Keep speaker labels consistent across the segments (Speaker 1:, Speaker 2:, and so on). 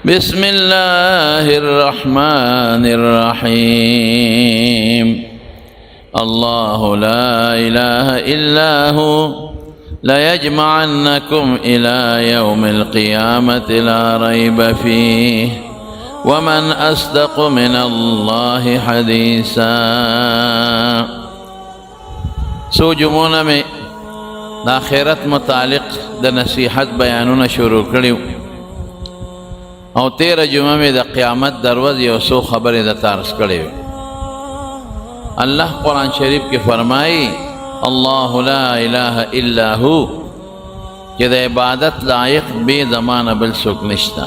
Speaker 1: بسم الله الرحمن الرحيم الله لا إله إلا هو ليجمعنكم إلى يوم القيامة لا ريب فيه ومن أصدق من الله حديثا. سو جمعونه میں د آخرت متعلق د نصیحت بیانونه شروع کړیو او 13 جمعه میں د قیامت دروازه یو سو خبره د تارس کړیو. اللہ قرآن شریف کے فرمائی اللہ لا الہ الا ہو کہ دا عبادت لائق بے زمان بل سوک نشتا.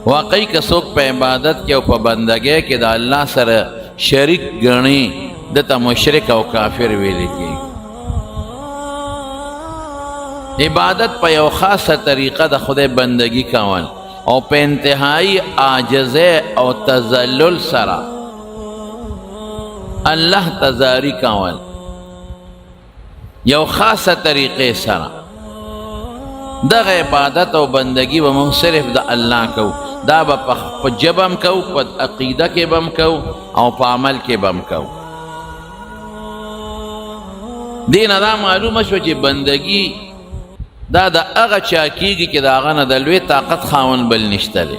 Speaker 1: واقعی کا سوک پہ عبادت کے او پہ بندگے کہ دا اللہ سر شریک گرنی دتا مشرک او کافر ویلے کی. عبادت پہ یو خاص طریقہ دا خود بندگی کول او پہ انتہائی عاجزے او تذلل سرا اللہ تزاری کول یو خاص طریقے سرا. دا عبادت او بندگی و من صرف دا اللہ کو دا با پا جبم کو پا عقیدہ کے بم کو او پا عمل کے بم کو. دین دا معلوم شو چی بندگی دا اغا چاکیگی که دا اغا ندلوی طاقت خاون بل نشتلی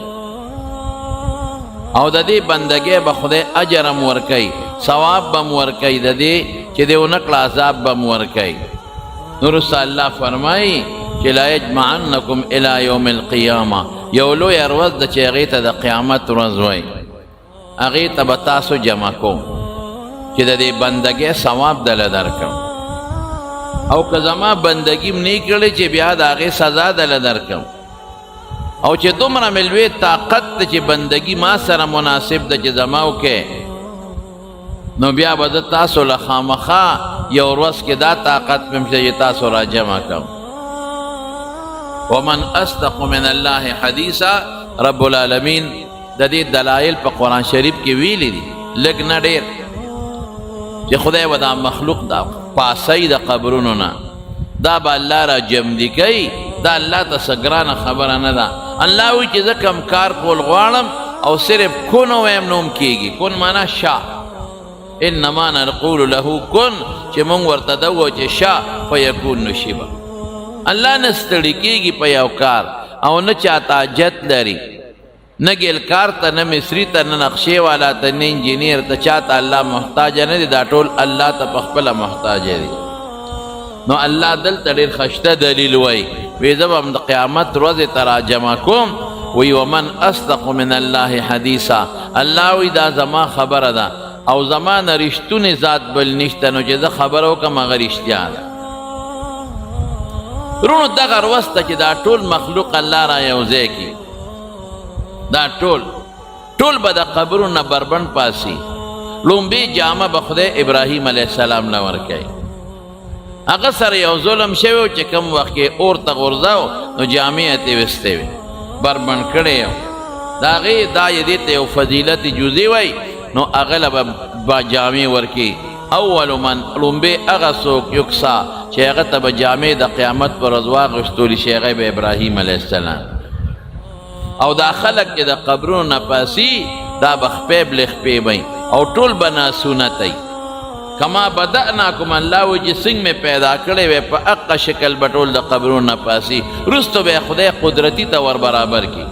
Speaker 1: او دا دی بندگی بخده اجرم ورکی ثواب بم ورکی دا دی چی دیو نقل عذاب بم ورکی. نورس اللہ فرمائی کہ لا یجمعنکم الى یوم القیامہ یولو یروز دا چی اغیتا دا قیامت رزوی اغیتا بتاسو جمع کو چی دا دی بندگی ثواب دل درکم او که زما بندگیم نی کړی چې بیا د هغې سزا دله درکم او چې دومره مې لوی طاقت ده چې بندگی ما سره مناسب ده چې زما وکې نو بیا به زه تاسو له خامخا یو ورځ کې دا طاقت مې شته چې تاسو را جمع کړم. ومن اصدق من الله حدیثا رب العالمین د دې دلایل په قرآن شریف کې ویلي دي لږ نه ډېر چې خدای و دا مخلوق دا پاسی دا قبرونو نا دا با اللہ را جمدی کئی دا اللہ تا سگران خبر ندا. اللہ وی چیز کم کار کول غوانم او صرف کن ویم نوم کیگی. کن مانا شا انما نقول له کن چی منگ ورتدو چی شا فیکون نشیبا. اللہ نستڑی کیگی پا یو کار او نچاتا جت لری نگیل کار تا نمصری تا ننقشے والا تا ننجینیر تا چاہتا اللہ محتاجہ ندی دا ٹول اللہ تا پخپلا محتاجہ دی. نو اللہ دل تا دیر خشتہ دلیل وی ویزب ہم دا قیامت روز ترا جمع کم وی ومن اصدق من اللہ حدیثا اللہ وی دا زما خبر دا او زمان رشتون ذات بل نشتا نو چیزا خبرو کم اگر اشتیا دا. رونو دا غر وستا چی دا ٹول مخلوق اللہ را یوزے کی دا ټول به د قبرونه بربند پاسی. لومبی جامه به خدای ابراهیم علیه السلام له ورکوي. هغه سره یو ظلم شوی چې کوم وخت کې اور ته غورځاو نو جامې یې ترې ویستې وې بربند کړی یو د هغې دا یې دې ته یو فضیلت جزي وی نو هغه له به جامې ورکي. اول من لومبی هغه څوک یکسا چې هغه ته به جامې د قیامت پر ورځ واغوستلی شي هغه به ابراهیم علیه السلام او دا خلق که دا قبرون نپاسی دا بخپیب لخپی بین او طول بنا سونتی کما بدأناکم اللہ وجی سنگ میں پیدا کرے وے پا اقا شکل بطول دا قبرون نپاسی رستو بے خدای قدرتی تا ور برابر کی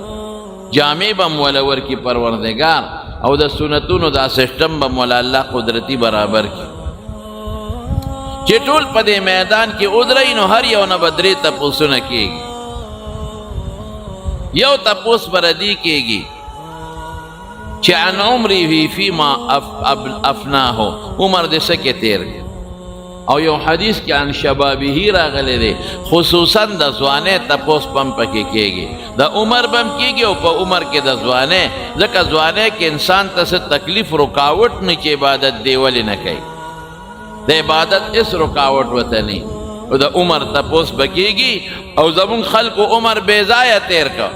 Speaker 1: جامع بمولور کی پروردگار او دا سنتون دا سشتم بمولا اللہ قدرتی برابر کی چی طول پا دے میدان کی ادرینو ہر یو نبدری تا پوسو نکی گی یو تپوس بردی کیگی چی عن عمری فی فیما افناہو عمر دے سکے تیر گی او یو حدیث کی عن شبابی ہی راغلے دے خصوصاً دا زوانے تپوس پم پکی کیگی دا عمر بم کیگی او پا عمر کے دا زوانے زکا زوانے کے انسان تا سے تکلیف رکاوٹ نیچے عبادت دیولی نکئی دا عبادت اس رکاوٹ وطنی او دا عمر تپوس بکیگی او زمون خلق و عمر بیزایہ تیر کا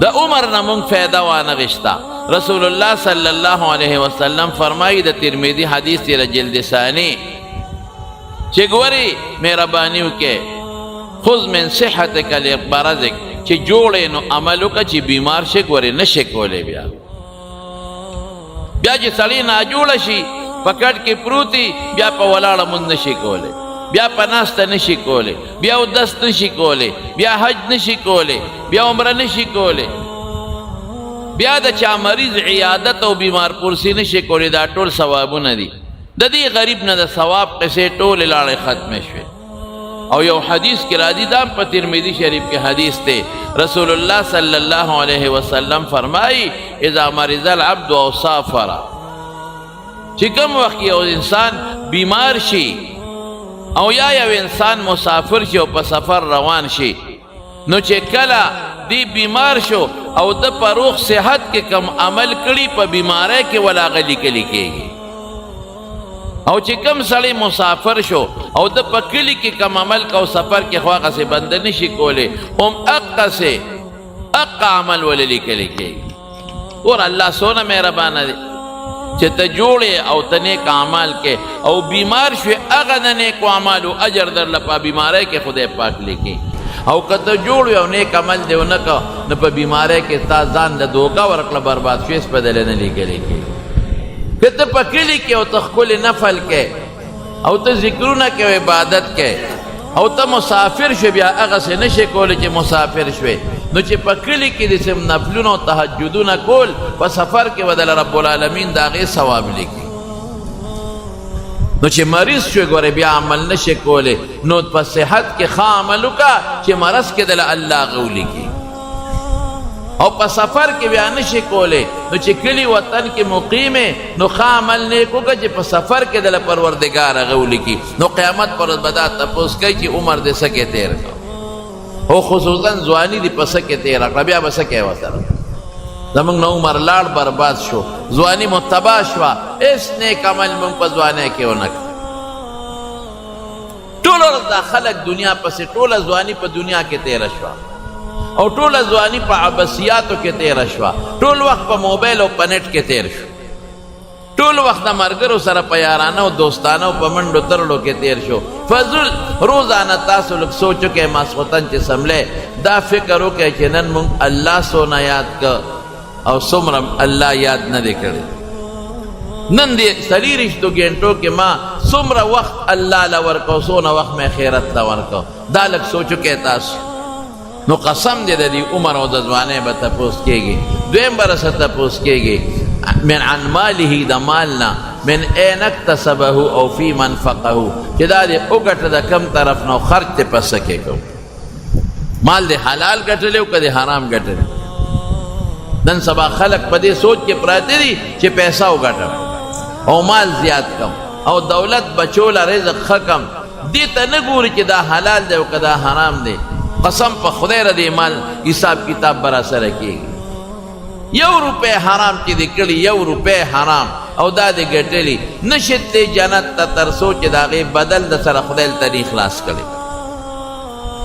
Speaker 1: دا عمر نمون فیدہ وانغشتا. رسول اللہ صلی اللہ علیہ وسلم فرمائی دا ترمیدی حدیث تیر جلد ثانی چگوری میرا بانیو کے خذ من صحتک لبرزک چې جوړې نو عمل وکړه چې بیمار شي ګورې نشي کولی بیا چې سړی ناجوړه شي په کټ کې پروتي بیا په ولاړه مونځ نشي کولی بیا په ناسته نشي کولی بیا اودس نشي کولی بیا حج نشي کولی بیا عمره نشي کولی بیا د چا مریض عیادت او بیمار پرسی نشي کولی دا ټول ثوابونه دي د دې غریب نه د ثواب قصې ټولې لاړې ختمې شوې او یو حدیث کې راځي دا په ترمذی شریف کې حدیث دی رسول الله صلی الله علیه وسلم فرمایي اذا مرض العبد او سافر چې کوم وخت یو انسان بیمار شي او یا یو انسان مسافر شي او په سفر روان شي نو چې کله دی بیمار شو او د په روغ صحت کې کم عمل کړي په بیماری کې ولا غلی کلی کېږي او چې کم سړی مسافر شو او د په کلي کې کم عمل کو سفر کې خواغسې بنده نشي کولی هم اقسې عمل ولې لیکلی کېږي اور الله څونه مهربانه دی چې ته جوړې او ته نیک اعمال کې او بیمار شوې هغه د نیکو اعمالو اجر درله په بیماری کې خدای پاک لیکي او که ته جوړ یو نیک عمل دی ونه که نو په بیماری کې تا ځان له دوکه ورکړه برباد شوې هېڅ بدله نه لیکلی کېږي که ته په کلي کې او ته ښکلې نفل کې او ته ذکرونه کې او عبادت کې او ته مسافر شوې بیا هغسې نشې کولی چې مسافر شوې نو چې په کلي کې د سم نفلونه او تهجدونه کول په سفر کې به دله رب العالمین د هغې ثواب لیکي نو چې مریض شوې ګورې بیا عمل نشې کولی نو په صحت کې ښه عمل وکړه چې مرض کې دله الله هغه ولیکي او په سفر کې بیا نشي کولی نو چې کلي وطن کې مقیمې نو ښه عمل نیک وکړه چې په سفر کې دله پروردګار هغه ولیکي نو قیامت پر ورځ به دا تپوس کوي چې عمر دې څه کې تېر کړه او خصوصا ځواني دې په څه کې تېره کړه بیا به څه کوې ورسره زموږ نه عمر لاړ برباد شو ځواني مو تباه شوه هېڅ نیک عمل موږ په ځوانۍ کې ونه کړه ټوله ورځ دا خلک دنیا پسې ټوله ځواني په دنیا کې تېره شوه او ټوله ځواني په عبثیاتو کې تېره شوه ټول وخت په موبایل او په نټ کې تېر شو ټول وخت د ملګرو سره په یارانه او دوستانه او په منډو ترړو کې تېر شو فضل روزانه تاسو لږ سوچ وکئ ماسخوتن چې سملی دا فکر وکئ چې نن موږ الله څونه یاد که او څومره الله یاد نه دی کړی نن دې څلېرویشتو ګنټو کې ما څومره وخت الله له ورکو څونه وخت مې خیرت له ورکو دا لږ سوچ وکئ تاسو نو قسم دې د دې عمر او د ځوانۍ به تپوس کېږي دویم به رسه تپوس کېږي من عن ماله د مالنا من این اکتسبه او فی منفقه چې دا دې وګټه د کم طرف نه خرج دې په څه کې کوو مال دې حلال ګټلی او که دې حرام ګټلی نن سبا خلک په دې سوچ کې پراته دي چې پیسه وګټم او مال زیات کم او دولت بچوله رزق ښه کم دې ته نه ګوري چې دا حلال دی او که دا حرام دی قسم په خدای را دې مال حساب کتاب به راسره کېږي 1 روپۍ حرام چې دې کړي 1 روپۍ حرام او دا دې ګټلي نشي ته جنت ته تر څو چې د هغې بدل د سره خدای ته نه خلاص کړي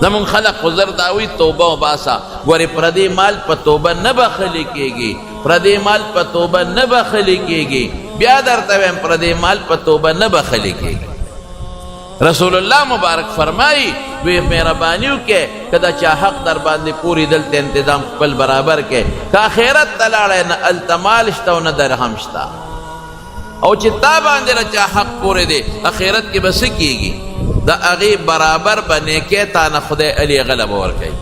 Speaker 1: زمونږ خلق خو زر دا وایي توبه وباسه ګورې پردې مال په توبه نه بخلي کېږي پردې مال په توبه نه بخلي کېږي بیا درته وایم پردې مال په توبه نه بخلي کېږي رسول الله مبارک فرمایي وی مهرباني وکړئ که د چا حق در باندې پورې دلته انتظام خپل برابر کې که آخرت ته لاړی نه هلته مال شته او نه درهم شته او چې تا باندې له چا حق پورې دی آخرت کې به څه کېږي د هغې برابر به نیکۍ تا نه خدای علي هغه له به ورکوي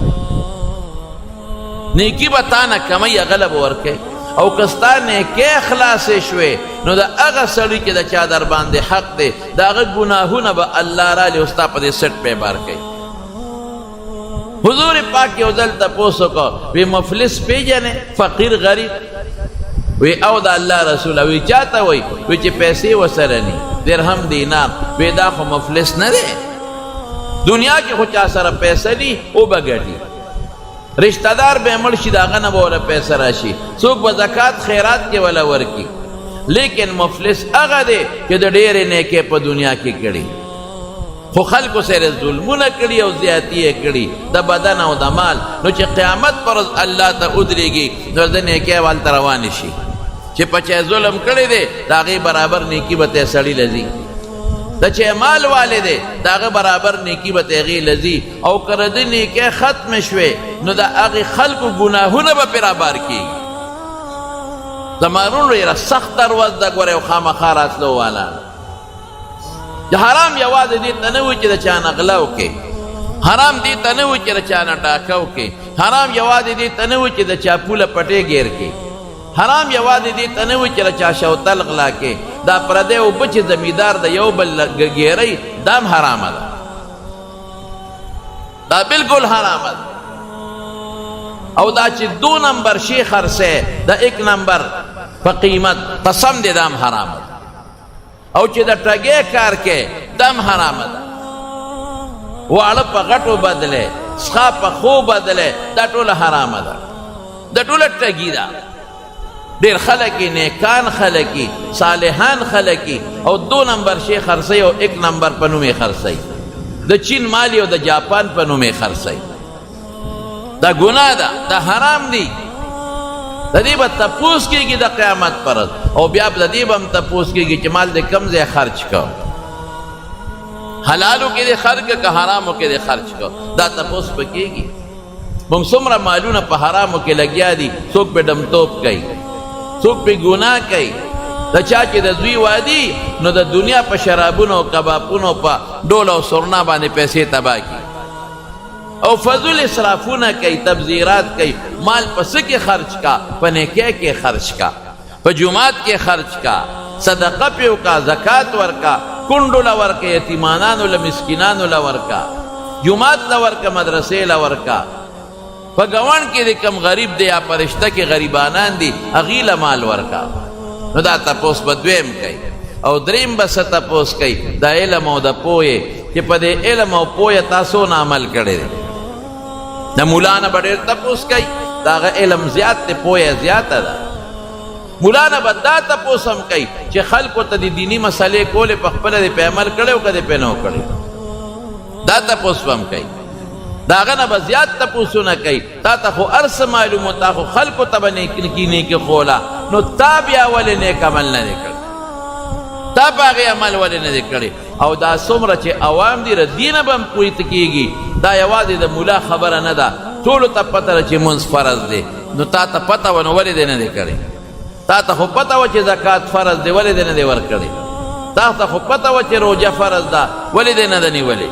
Speaker 1: نیکي به تا نه کمی هغه له به ورکوي او که ستا نیکۍ خلاصې شوې نو د هغه سړي چې د چا در باندې حق دی د هغه ګناهونه به الله رالی او ستا په دې سټ پې بار کوي حضور پاک یو ځل تپوس وکړو وی مفلس پیژنې فقیر غریب وی او د الله رسوله وی چاته وی وی چې پیسې ورسره ني درهم دینار وی دا خو مفلس نه دی دنیا کې خو چا سره پیسه دي او به ګټي رشتہ دار به مړ شي د هغه نه به وله پیسه راشي څوک به زکات خیرات کې وله ورکي لیکن مفلس هغه دی چې د ډېرې نیکۍ په دنیا کې کړي خو خلکو سره ظلمونه کړي او زیاتي یې کړي د بدن او د مال نو چې قیامت پر ورځ الله ته ودرېږي نو د نیکۍ والته روانې شي چې په چا ظلم کړی دی د هغې برابر نیکي به ته سړي له ځي د چې مال والے دی د هغه برابر نیکي به ته هغې لځي او که د ده نیکۍ ختمې شوې نو د هغې خلکو ګناهونه به پرې رابار کېږي. زما وروڼو یاره سخته ورځ ده ګوره یو خامخا راتلو والا د حرام یوازې دې ته نه وي چې د چا نه غله وکړې، حرام دې ته نه وي چې د چا نه ډاکه وکړې، حرام یوازې دې ته نه وي چې د چا پوله پټې ګیر کړې، حرام یوازې دې ته نه وي چې د چا شوتل غلا کړې. دا پردی اوبه چې زمیندار د یو بل ګیرئ دا هم حرامه ده، دا بالکل حرامه ده. او دا چې 2 نمبر شی خرڅی د 1 نمبر په قیمت قسم دې دا هم حرامه ده. او چې د ټګۍ کار کې دا هم حرامه ده. واړه په غټو بدلې، څښا په خو بدلې، دا ټوله حرامه ده، دا ټوله ټګي ده. ډېر خلک یې نیکان خلک یې صالحان خلک یې او 2 نمبر شی خرڅوي او 1 نمبر په نوم یې خرڅوي، د چین مالی او د جاپان په نوم یې خرڅوي. دا ګناه ده، دا حرام دی. د دې به تپوس کېږي د قیامت پر ورځ او بیا د دې به هم تپوس کېږي چې مال دې کوم ځای خرچ کړ، حلالو کې دې خرچ کړه که حرامو کې دې خرچ کړه، دا تپوس به کېږي. موږ څومره مالونه په حرامو کې لګیا دي، څوک پې ډمتوب کوي، څوک پې ګناه کوي. د چا چې د زوی وادي نو د دنیا په شرابونو او کبابونو په ډول او سرنا باندې پیسې تباه کړي او فضول اسرافونه کوي، تبذیرات کوي. مال په څه کې خرچ کا؟ په نیکۍ کې خرچ کا، په جومات کې خرچ کا، صدقه پې وکړه، زکات ورکا، کونډو له ورکه، یتیمانانو له مسکینانو له ورکا، جومات له ورکه، مدرسې له ورکا. په ګاونډ کې د کم غریب دی یا په رشته کې غریبانان دي هغې له مال ورکا. نو دا تپوس به دویم کوي. او دریم به څه تپوس کوي؟ د علم او د پوهې چې په دې علم او پوهه تاسو نه عمل کړی دی. د مولا نه به ډېر تپوس کوي، د هغه علم زیات دی، پوهه زیاته ده. مولا نه به دا تپوس هم کوي چې خلکو ته د دیني مسلې کولې په خپله دې پې عمل کړی او که دې پې نه و کړی، دا تپوس به هم کوي. د هغه نه به زیات تپوسونه کوي. تا ته خو هر څه معلوم و، تا خو خلکو ته به نیکي خوله، نو تا بیا ولې نیک عمل نه دی کړی؟ تا په هغې عمل ولې نه دی کړی؟ او دا څومره چې عوام دي د دې نه به هم پوهېته کېږي. دا یوازې د مولا خبره نه ده، ټولو ته پته ده چې مونځ فرض دی. نو تا ته پته وه نو ولې دی نه دی کړی؟ تا ته خو پته وه چې زکات فرض دی، ولې دی نه دی ورکړی؟ تا ته خو پته وه چې روژه فرض ده، ولې دی نه ده نیولې؟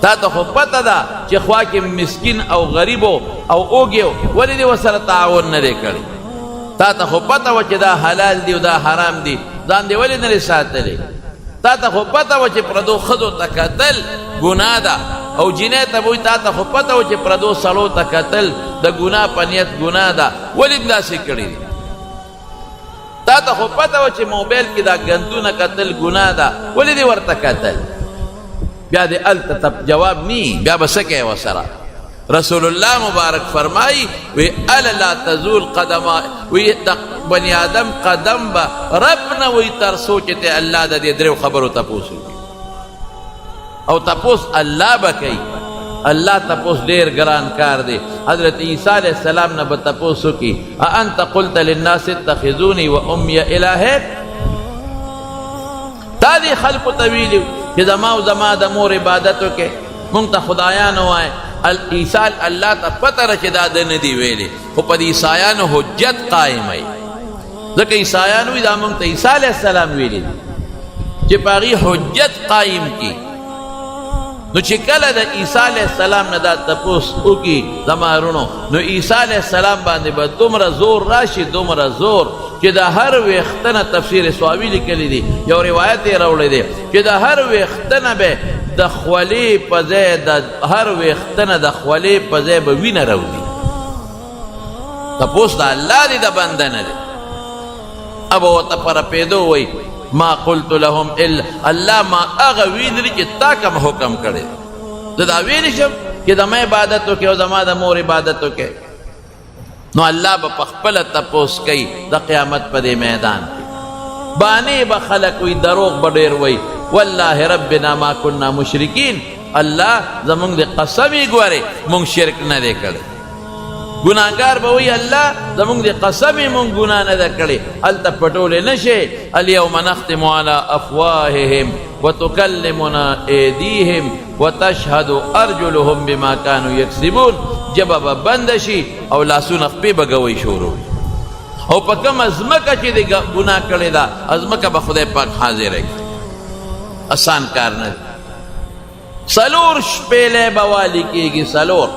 Speaker 1: تا ته خو پته ده چې خوا کې مسکین او غریبو او اوږیو ولې دی ورسره تعاون نه دی کړی؟ تا ته خو پته وه چې دا حلال دی او دا حرام دی، ځان دی ولې نه دی ساتلی؟ تا ته خو پته وه چې پردو ښځو ته کتل ګناه ده او جینۍ ته به وایي تا ته خو پته وه چې پردو سړو ته کتل د ګناه په نیت ګناه ده، ولې داسې کړي دي؟ تا ته خو پته وه چې موبایل کې دا ګندونه کتل ګناه ده، ولې دې ورته کتل؟ بیا دې هلته جواب نی، بیا به څه کوې ورسره؟ رسول الله مبارک فرمایي وی الا لا تزول قدما، وی د بني آدم قدم به رب نه وی تر څو چې ته الله د دې دریو خبرو تپوس وکړي. او تپوس الله به کوي. الله تپوس ډېر ګران کار دی. حضرت عیسی علیه السلام نه به تپوس وکړي اانت قلت للناس اتخذوني وامي الهین؟ تا دې خلکو ته ویلي چې زما او زما د مور عبادت وکړې، مونږ ته خدایان ووایه. عیسی الله ته پته ده چې دا ده نه دي ویلې، خو په دې عیسایانو حجت قایموي. ځکه عیسایان وایي دا مونږ ته عیسی علیه السلام ویلي دي چې په هغې حجت قایم کړي. نو چې کله د عیسی علیه السلام نه دا تپوس وکړي زما وروڼو، نو عیسی علیه السلام باندې به دومره زور راشي، دومره زور چې د هر ویښته نه تفسیر سواوي لیکلی دی، یو روایت یې راوړی دی چې د هر ویښته نه به د خولې په ځای د هر ویښته نه د خولې په ځای به وینه راوځي. تپوس د الله دی، د بنده نه دی. اب ورته په رپېدو وایي ما قلت لهم الا، الله ما هغه ویلي چې تا کوم حکم کړی، زه دا ویلی شم چې زما عبادت وکړې او زما د مور عبادت وکړې؟ نو الله به په خپله تپوس کوي د قیامت په دې میدان کې. بانې به خلک وي، دروغ به ډېر وایي، والله ربنا ما كنا مشرکین، الله زمونږ د قسم یې ګورې مونږ شرک نه دی کړی. ګناهګار به وایي الله زمونږ د قسم یې مونږ ګناه نه ده کړې. هلته پټولی نه شي. الیوم نختم علی افواههم وتکلمنا ایدیهم وتشهد ارجلهم بما كانوا یکسبون جبه به بند شي او لاسونه خپې به ګوی شروع او په کومه ځمکه چې د ګناه کړې ده ځمکه به خدای پاک حاضره کړي آسان کار نه دی څلور شپېلې به والي کېږي څلور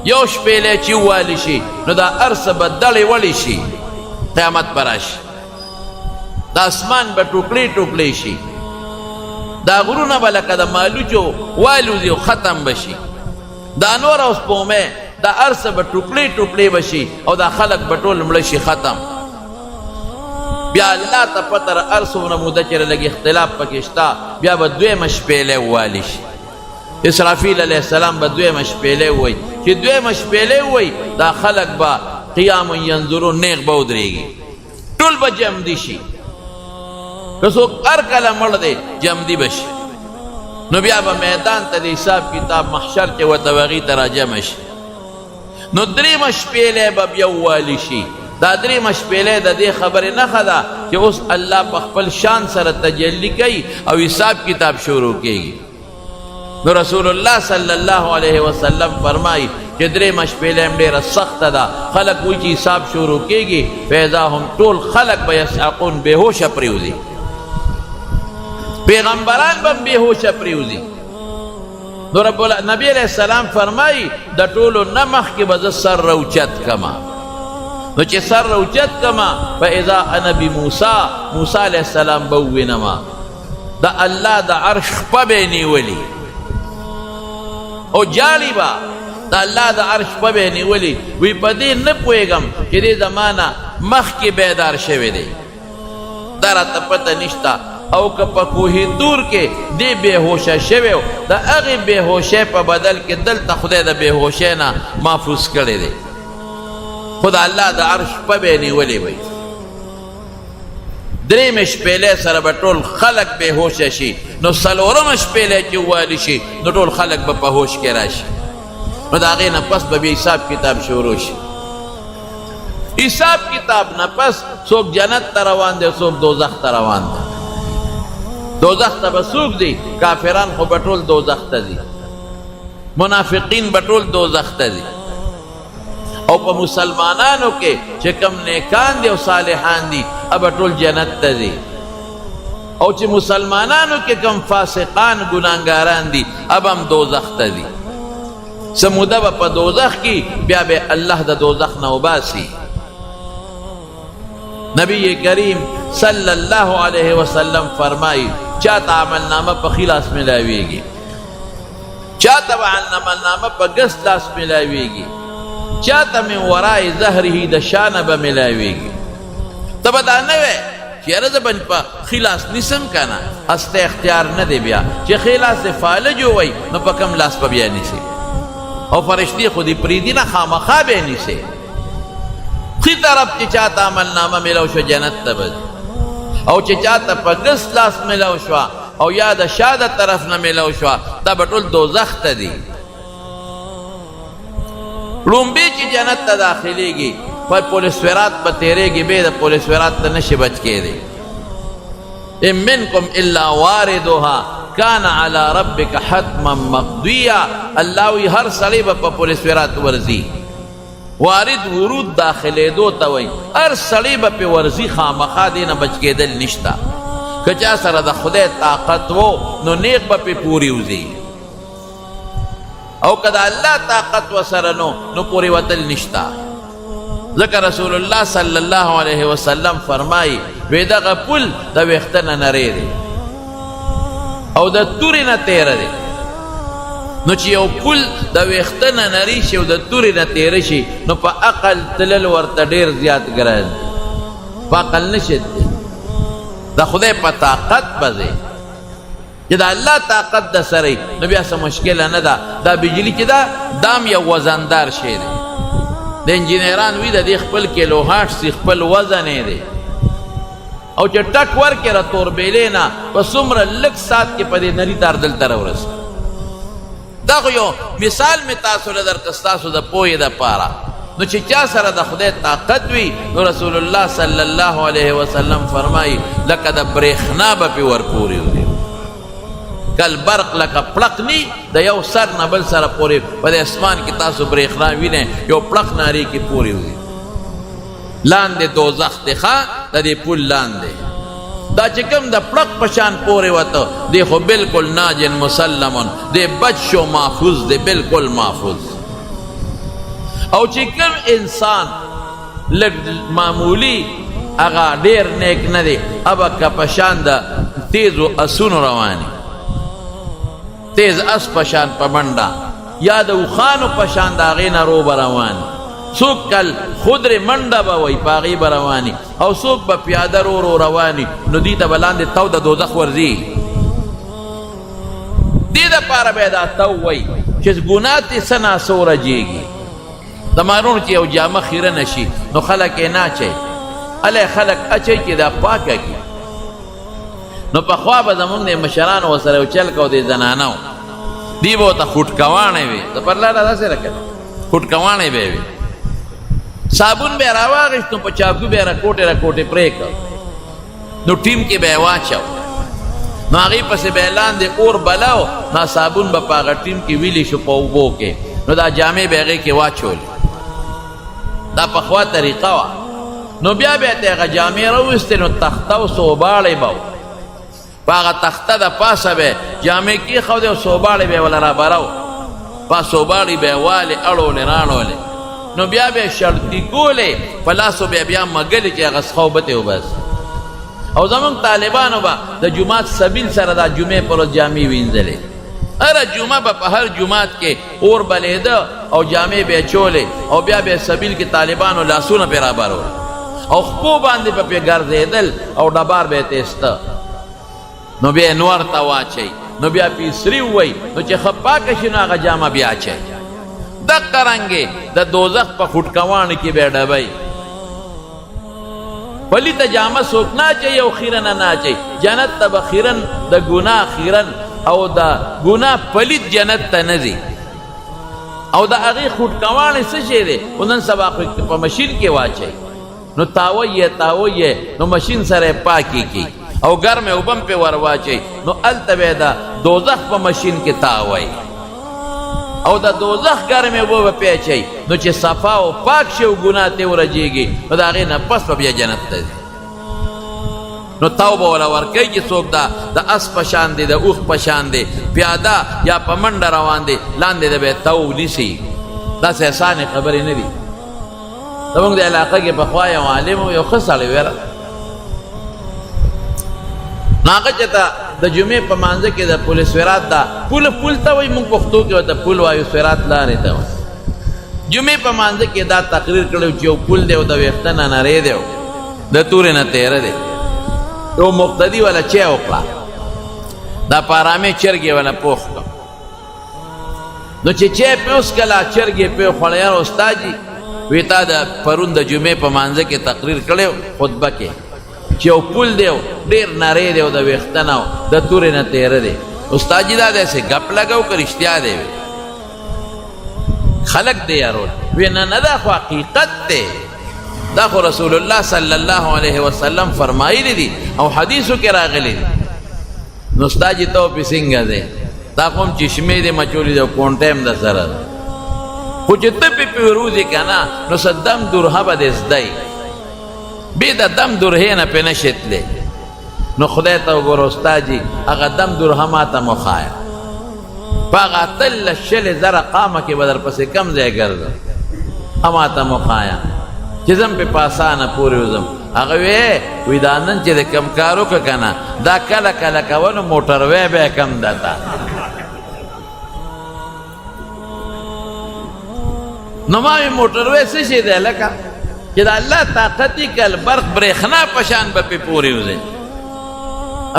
Speaker 1: یو شپېلې چې والي شي نو دا هر څه به دړې وړې شي قیامت به راشي دا اسمان به ټوکړې ټوکړې شي دا غرونه به لکه د مالوچو والوځي او ختم به شي دا نور او سپومې دا هر څه به ټوکړې ټوکړې به شي او دا خلک به ټول مړه شي ختم بیا الله ته پته ده هر څومره موده چې لږ اختلاف پکې شته بیا به دویمه شپېلې ووالي شي اسرافیل علیه السلام به دویمه شپېلې ووایي چې دویمه شپېلې ووایي دا خلک به قیام ینظرون نیغ به ودرېږي ټول به جمدي شي که څوک هر کله مړ دی جمدي به شي نو بیا به میدان ته د حساب کتاب محشر چې ورته هغې ته راجمع شي نو درېیمه شپېلې به بیا ووالي شي دا درېیمه شپېلې د دې خبرې نښه ده چې اوس الله په خپل شان سره تجلی کوي او حساب کتاب شروع کېږي نو رسول الله صلی الله علیه وسلم فرمایي چې درېیمه شپېلې هم ډېره سخته ده خلک وایي چې حساب شروع کېږي فاذا هم ټول خلک به یصعقون بېهوشه پرېوځي پیغمبران به هم بېهوشه پرېوځي نو نبی علیہ السلام فرمایي د ټولو نه مخکې به زه سر راوچت کما نو چې سر راوچت کما فاذا انا بموسی موسی علیہ السلام به ووینما د الله د عرش خپه به یې نیولي او جاړي به د الله د عرش خپه به یې نیولي وی په دې نه پوهېږم چې دې زما نه مخکې بیدار شوی دی دا راته پته نشته او که په کوهي تور کې دې بېهوشه شوی و د هغې بېهوشۍ په بدل کې دلته خدای د بېهوشۍ نه محفوظ کړی دی خو د الله د عرش شپه به یې نیولې وی درېیمې شپېلې سره به ټول خلک بېهوشه شي نو څلورمه شپېلې چې ووالي شي نو ټول خلک به په هوش کې راشي نو د هغې نه پس به بیا حساب کتاب شروع شي حساب کتاب نه پس څوک جنت ته روان دی څوک دوزخ ته روان دی دوزخ ته به څوک دی کافران خو به ټول دوزخ ته ځي منافقین به ټول دوزخ ته ځي او په مسلمانانو کې چې کم نیکان دي او صالحان دي ابه ټول جنت ته ځي او چې مسلمانانو کې کم فاسقان ګناهګاران دي ابه هم دوزخ ته ځي څه موده به په دوزخ کې بیا به الله د دوزخ نه وباسي نبی کریم صلی الله علیه وسلم فرمایي چاته عملنامه په ښي لاس میلاویږي چاته به عملنامه په ګس لاس میلاویږي چاته من ورای ظهره د شانه به میلاویږي ته به دا نه وی چې یاره زه به په ښي لاس نیسم که نه هسته اختیار نه دی بیا چې ښي لاس د فالج ووی نو په کم لاس به بیا نیسي او فرشتې خو دې پرېږدي نه خامخا به یې نیسي خی طرف چې چاته عملنامه ملو شو جنت ته به او چې چاته په ګس لاس ملو شوه او یا د شا د طرف نه ملو شوه دا به ټول دوزخ ته دي لومبی چې جنت ته داخلیږي پر پل صراط به تیریږي بیا د پل صراط ته نشي بچ کېدی ان منکم الا واردها کان علی ربک حتما مقضیا الله وی هر سړی به په پل صراط ورځي وارد ورود داخلېدو ته وایي هر سړی به پې ورځي خامخا دې نه بچ کېدل نشته که چا سره د خدای طاقت و نو نیغ به پې پورې وځي او که د الله طاقت ورسره نو پورې وتل نشته ځکه رسول الله صلی الله علیه وسلم فرمایي وی دغه پل د ویښته نه نری دی او د تورې نه تیره دی نو چې یو پل د ویښته نه نری شي او د تورې نه تیره شي نو په عقل تلل ورته ډېر زیات ګران په عقل نشي د خدای په طاقت به ځې چې د الله طاقت د سره نو بیا څه مشکله نه ده دا بجلي چې ده دام یو وزندار شی دی د انجینران وي د دې خپل کیلوهاټ سي خپل وزن یې دی او چې ټک ورکې را توربیلې نه په څومره لږ ساعت کې په دې نري تار دلته راورسي دا خو یو مثال مې تاسو له درکړه ستاسو د پوهې دپاره نو چې چا سره د خدای طاقت وي نو رسول الله صلی الله علیه وسلم فرمایي لکه د برېښنا به پې ورپورې وي کل برق لکه پړق نی د یو سر نه بل سره پورې په اسمان کې تاسو برېښنا وینئ یو پړق نارې کې پورې وي لاندې دوزخ دی ښه د دې پل لاندې دا چې کوم د پړق په شان پورې وته دی خو بالکل ناجن مسلمون دی بچ شو محفوظ دی بالکل محفوظ او چې کوم انسان لږ معمولی هغه ډېر نیک نه دی ابه که په شان د تیزو اسونو رواني تیز اس په شان په منډه یا د اوښانو په شان د هغې نه رو به رواني څوک کل خودرې منډه به وایي په هغې به رواني او څوک به پیاده رو رو رواني نو دوی ته به لاندې تو د دوزخ ورځي دې دپاره به یې دا تو وایي چې ګناه دې څه ناڅه ورجېږي د مارونو چې یو جامه خیره نشي نو خلک یې نه اچوي هلی خلک اچوي چې دا پاکه کړي نو پخوا به زمونږ د مشرانو ورسره یو چل کو د زنانو دی به ورته خوټکواڼې وي د پر لاره داسې راکړه خوټکواڼې به یې وي صابون به یې راواغېست نو په چاقو به یې راکوټې راکوټې پرې کړ نو ټیم کې به یې واچو نو هغې پسې به یې لاندې اور بلاو نو صابون به په هغه ټیم کې ویلی شو په اوبو کې نو دا جامې به هغې کې واچولې دا پخوا طریقه وه نو بیا به یې ته هغه جامې راویستې نو تخته او صوباړې به په هغه تخته د پاسه به جامې کېښودې او صوباړې به یې وله رابرو په صوباړې به یې والې اړولې راړولې نو بیا به یې شړطي کولې په لاسو به یې بیا مږلې چې هغه څخوبتې وبس او زمونږ طالبانو به د جومات سبیل سره دا جمعې پر ورځ جامې وینځلې هره جمعه به په هر جومات کې اور بلیده او جامې به یې چولې او بیا به یې سبیل کې طالبانو لاسونه پرې رابرول او خپو باندې به پرې ګرځېدل او ډبار به یې تیسته نو بیا یې نور ته واچوي نو بیا پیسري ووایي نو چې ښه پاکه شي نو هغه جامه بیا اچوي دقه رنګې د دوزخ په خوټکواڼو کې به یې ډبوي پلیته جامه څوک نه اچوي او خیرنه نه اچوي جنت ته به خیرن د ګناه خیرن او د ګناه پلیت جنت ته نه ځي او د هغې خوټکواڼې څه شی دی خو نن سبا خو په مشین کې واچوي نو تاوی یې نو مشین سره یې پاکې کړي او ګرمې اوبه هم پرې ور واچوي نو هلته به یې د دوزخ په مشین کې تاوی او د دوزخ ګرمې اوبه به پرې اچوي نو چې صفا او پاک شي او ګناه ترې ورجېږي نو د هغې نه پس به بیا جنت ته ځي نو تو به وله ورکوي چې څوک د اس په شان دی د اوښ په شان دی پیاده یا په منډه روان دی لاندې د به یې تو نیسي داسې اسانې خبرې نه دي زمونږ د علاقه کې پخوا یو عالم و یو ښه سړی ویره نو هغه چې ته د جمعې په مانځه کې د پل سویرات دا پل ته وایي موږ پښتو کې ورته پل وایو سویرات لارې ته وایي جمعې په مانځه کې دا تقریر کړی چې یو پل دی او د ویښته نه نری دی د تورې نه تیره دی یو مقتدي والا چای وکړه دا په ارامۍ چرګې والا پوخ کړه نو چې چای پې وڅښله چرګې پې وخوړه یاره استاد جي وی تا د پرون د جمعې په مانځه کې تقریر کړی خطبه کې چې یو پل دی ډېر نری دی او د ویښته نه د تورې نه تیره دی استاد جي دا داسې ګپ لګو که رښتیا دی خلق دی یارول وی نه دا خو حقیقت دی دا خو رسول الله صلی الله علیه وسلم فرمایلی دي او حدیثو کې راغلی دي نو استاد جي ته وپې څنګه دی دا خو هم چشمې دی مچولي دی او کونټه هم د سره ده خو چې ته پې وروځې که نه نو څه دم درهه به دې زده بې د دم درهې نه پې نشې تللی نو خدای ته وګوره استاد جي هغه دم درهه ما ته مه ښایه په هغه اتلس شلې زره قامه کې به در پسې کم ځای ګرځم ما ته مه ښایه چې زم پې په اسانه پورې وځم هغه وی دا نن چې د کم کار وکړه که نه دا کله کله کوه نو موټروی به یې کم درته نو ما وی موټروی څه شی دی لکه چې د الله طاقت یې کل برق برېښنا په شان به پې پورې وځئ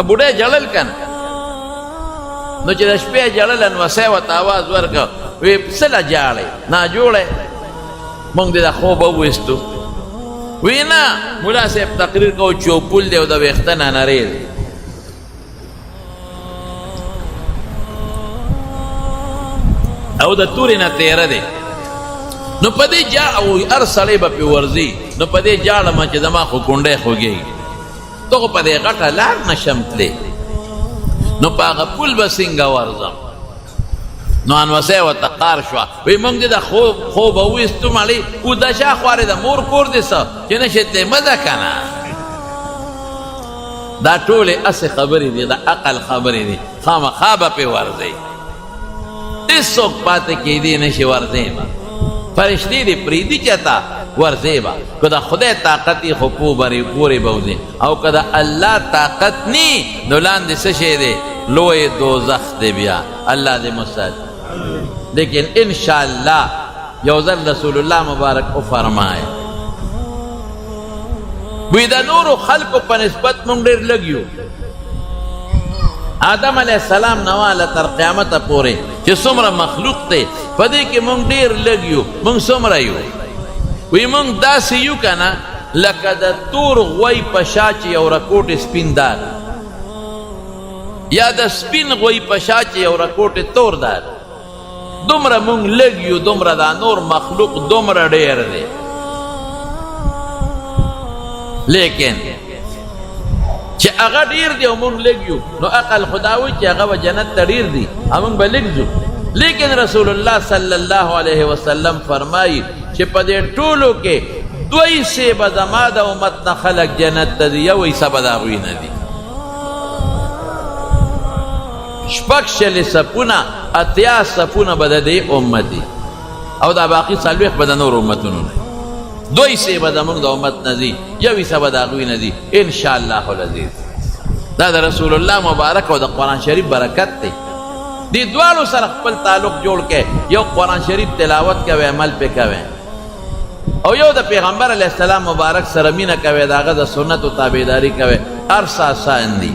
Speaker 1: بوډۍ جړل که نه نو چې د شپې جړله نو وسی ورته اواز ورکړه وی څه له جاړئ ناجوړی مونږ دې د خوبه وویستو وی نه ملا صاحب تقریر کو چې یو پل دی او د ویښته نه نری دی او د تورې نه تیره دی نو په دې او هر سړی به پې ورځي نو په دې جاړمه چې زما خو کونډی خوږېږي ته خو په دې غټه لار نشم تللی نو په هغه پل به څنګه ورځم نو انوسۍ ورته قار شوه وایي موږ دې د خوب وویستو مړې اوده شا خوارې د مور کور دې څه چې نشتې مه ده که نه دا ټولې هسې خبرې دي د عقل خبرې دي خامخا به پرې ورځئ هېڅوک پاتې کېدی نشي ورځئ به فرشتې دې پرېږدي چېرته ورځئ به که د خدای طاقت یې خو پورې به وځې او که د الله طاقت نی نو لاندې څه شی دی لوی دوزخ دی بیا الله دې مساعد لیکن انشاءالله یو ځل رسول الله مبارک وفرمایه وی د نورو خلقو په نسبت مونږ ډېر لږ یو آدم علیه السلام نه واله تر قیامته پورې چې څومره مخلوق دی په دې کې مونږ ډېر لږ یو مونږ څومره یو وی مونږ داسې یو که نه لکه د تور غوی په شا چې یو رکوټ سپین دار یا د سپین غوی په شا چې یو رکوټ تور دار دومره مونږ لږ یو دومره دا نور مخلوق دومره ډېر دی لیکن چې هغه ډېر دی او مونږ لږ یو نو عقل خدا وایي چې هغه به جنت ته ډېر دي او مونږ به لږ ځو لیکن رسول الله صلی الله علیه وسلم فرمایي چې په دې ټولو کې 2 حصې به زما د امت نه خلک جنت ته ځي 1 حصه به د هغوی نه دي 6 صفونه 80 صفونه به د دې امت دي او دا باقي 40 به د نور امتونو نه 2 حصې به زموږ د امت نه ځي 1 حصه به د هغوی نه ځي انشاءالله العزیز دا د رسول الله مبارک او د قرآن شریف برکت دی دې دواړو سره خپل تعلق جوړ کې یو قرآن شریف تلاوت کوي عمل پې کوي او یو د پیغمبر علیه السلام مبارک سره مینه کوي د هغه د سنتو تابعداري کوي هر څه آسان دي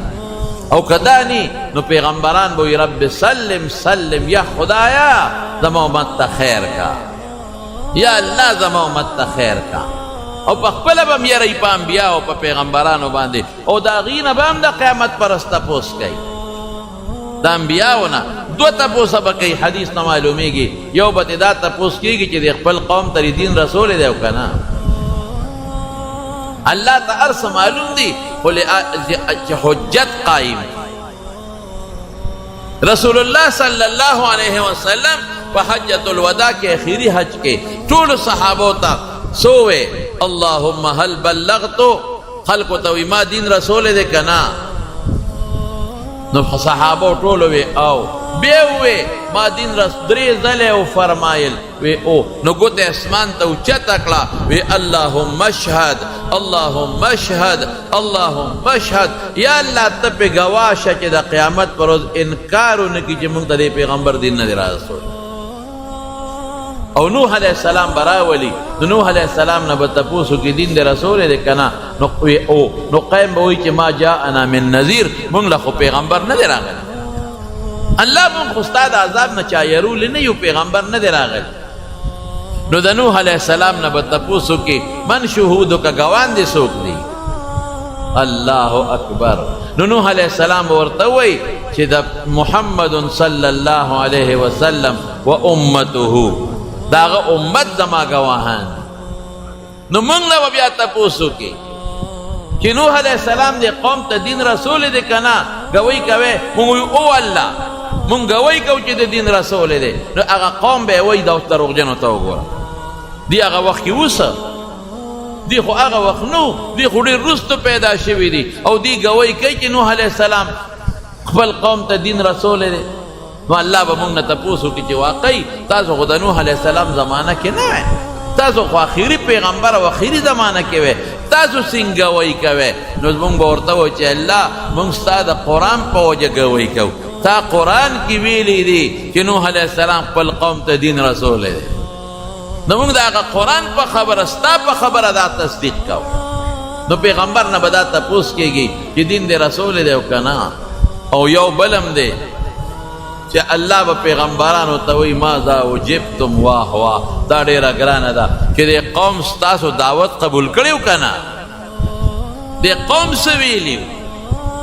Speaker 1: او که دا نی نو پیغمبران به وي رب سلم سلم یا خدایا زما امت ته خیر کا یا الله زما امت ته خیر کا او په خپله به م یری په انبیا او په پیغمبرانو باندې او د هغې نه به هم د قیامت پرس تپوس کوي د انبیاو نه 2 تپوسه به کوي حدیث نه معلومیږي یو به تې دا تپوس کېږي چې د خپل قوم ته دین رسول دی او که نه الله ته هر څه معلوم دي خو چې حجت قایم رسول الله صلی الله علیه وسلم په حجت الوداع کې اخیری حج کې ټولو صحابو ته سووې اللهم هل بلغتو خلقو ته وي ما دین رسول دی که نه نو صحابو ټولو وی او بیا وی ما دین رس 3 ځلې وفرمایل وی او نو ګوتې اسمان ته اوچته کړه وی اللهم اشهد اللهم اشهد اللهم اشهد یا الله ته پې ګواه شه چې د قیامت پر ورځ انکار ونه کړي چې موږ ته د پیغمبر دین نه دی راسول او نوح علیه السلام به راولي نو نوح علیه السلام نه به تپوس وکړي دین د رسول دی که نه نو قیم به وایي چې ما جاءنا من نذیر موږ له خو پیغمبر نه دی راغلی الله موږ خو ستا د عذاب نه چا یرولی نه یو پیغمبر نه دی راغلی نو د نوح علیه السلام نه به تپوس وکړي من شهودو که ګوان دې څوک دی الله اکبر نو نوح علیه السلام به ورته وایي چې د محمد صلی الله علیه وسلم و امته داغه امت زما گواهان نو مونږ نه به بیا تپوس وکړي چې نوح علیه السلام دې قوم ته دین رسول دی که نه ګوی کوې مونږ وایو او الله مونږ ګوی کوو چې د دین رسول دی نو هغه قوم به یې وایي دا دروغجنو ته وګوره دی هغه وخت کې اوسه دی خو هغه وخت نو دی خو ډېر وروسته پیدا شوي دي او دی ګوی کوي چې نوح علیه السلام خپل قوم ته دین رسول دی نو الله به مونږ نه تپوس وکړي چې واقعي تاسو خو د نوح علیه السلام زمانه کې نه وی تاسو خو آخري پیغمبر او آخري زمانه کې وی تاسو څنګه ګوی کوئ نو مونږ به ورته وایو چې الله مونږ ستا د قرآن په وجه ګوی کوو تا قرآن کې ویلي دي چې نوح علیه السلام خپل قوم ته دین رسول دی نو مونږ د هغه قرآن په خبره ستا په خبره دا تصدیق کوو نو پیغمبر نه به دا تپوس کېږي چې دین د رسول دی او که نه او یو بلم دی چې الله به پیغمبرانو ته وایي ماذا وجبتم واه واه دا ډېره ګرانه ده چې د قوم ستاسو دعوت قبول کړی و که نه د قوم څه ویلي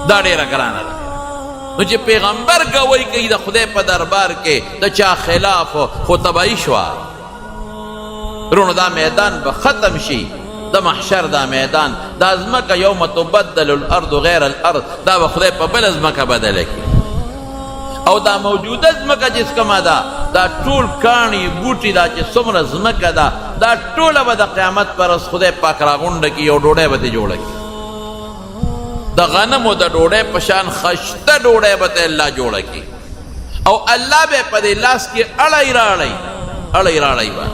Speaker 1: دا ډېره ګرانه ده نو چې پیغمبر ګوی کوي د خدای په دربار کې د چا خلاف خو تباهي شوه رونو دا میدان به ختم شي د محشر دا میدان دا ځمکه یوم تبدل الارض غیر الارض دا به خدای په بله ځمکه بدله کړي او دا موجوده ځمکه چې کومه ده دا ټول کاڼي بوټي دا چې څومره ځمکه ده دا ټوله به د قیامت پر ورځ خدای پاک راغونډه کړي او ډوډۍ به ترې جوړه کړي د غنمو د ډوډۍ په شان خشته ډوډۍ به ترې الله جوړه کړي او الله به په دې لاس کې اړی راړی به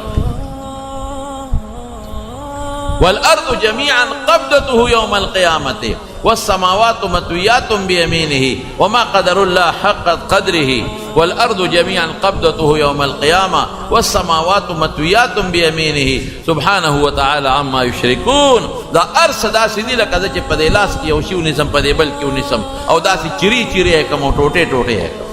Speaker 1: والارض جميعا قبضته يوم القيامه والسماوات مطويات بيمينه وما قدر الله حق قدره والارض جميعا قبضته يوم القيامه والسماوات مطويات بيمينه سبحانه وتعالى عما يشركون دا ارس دا سیدی لکه چې په دې لاس کې یو شی ونیسم په دې بل کې ونیسم او داسې چیرې کوم ټوټې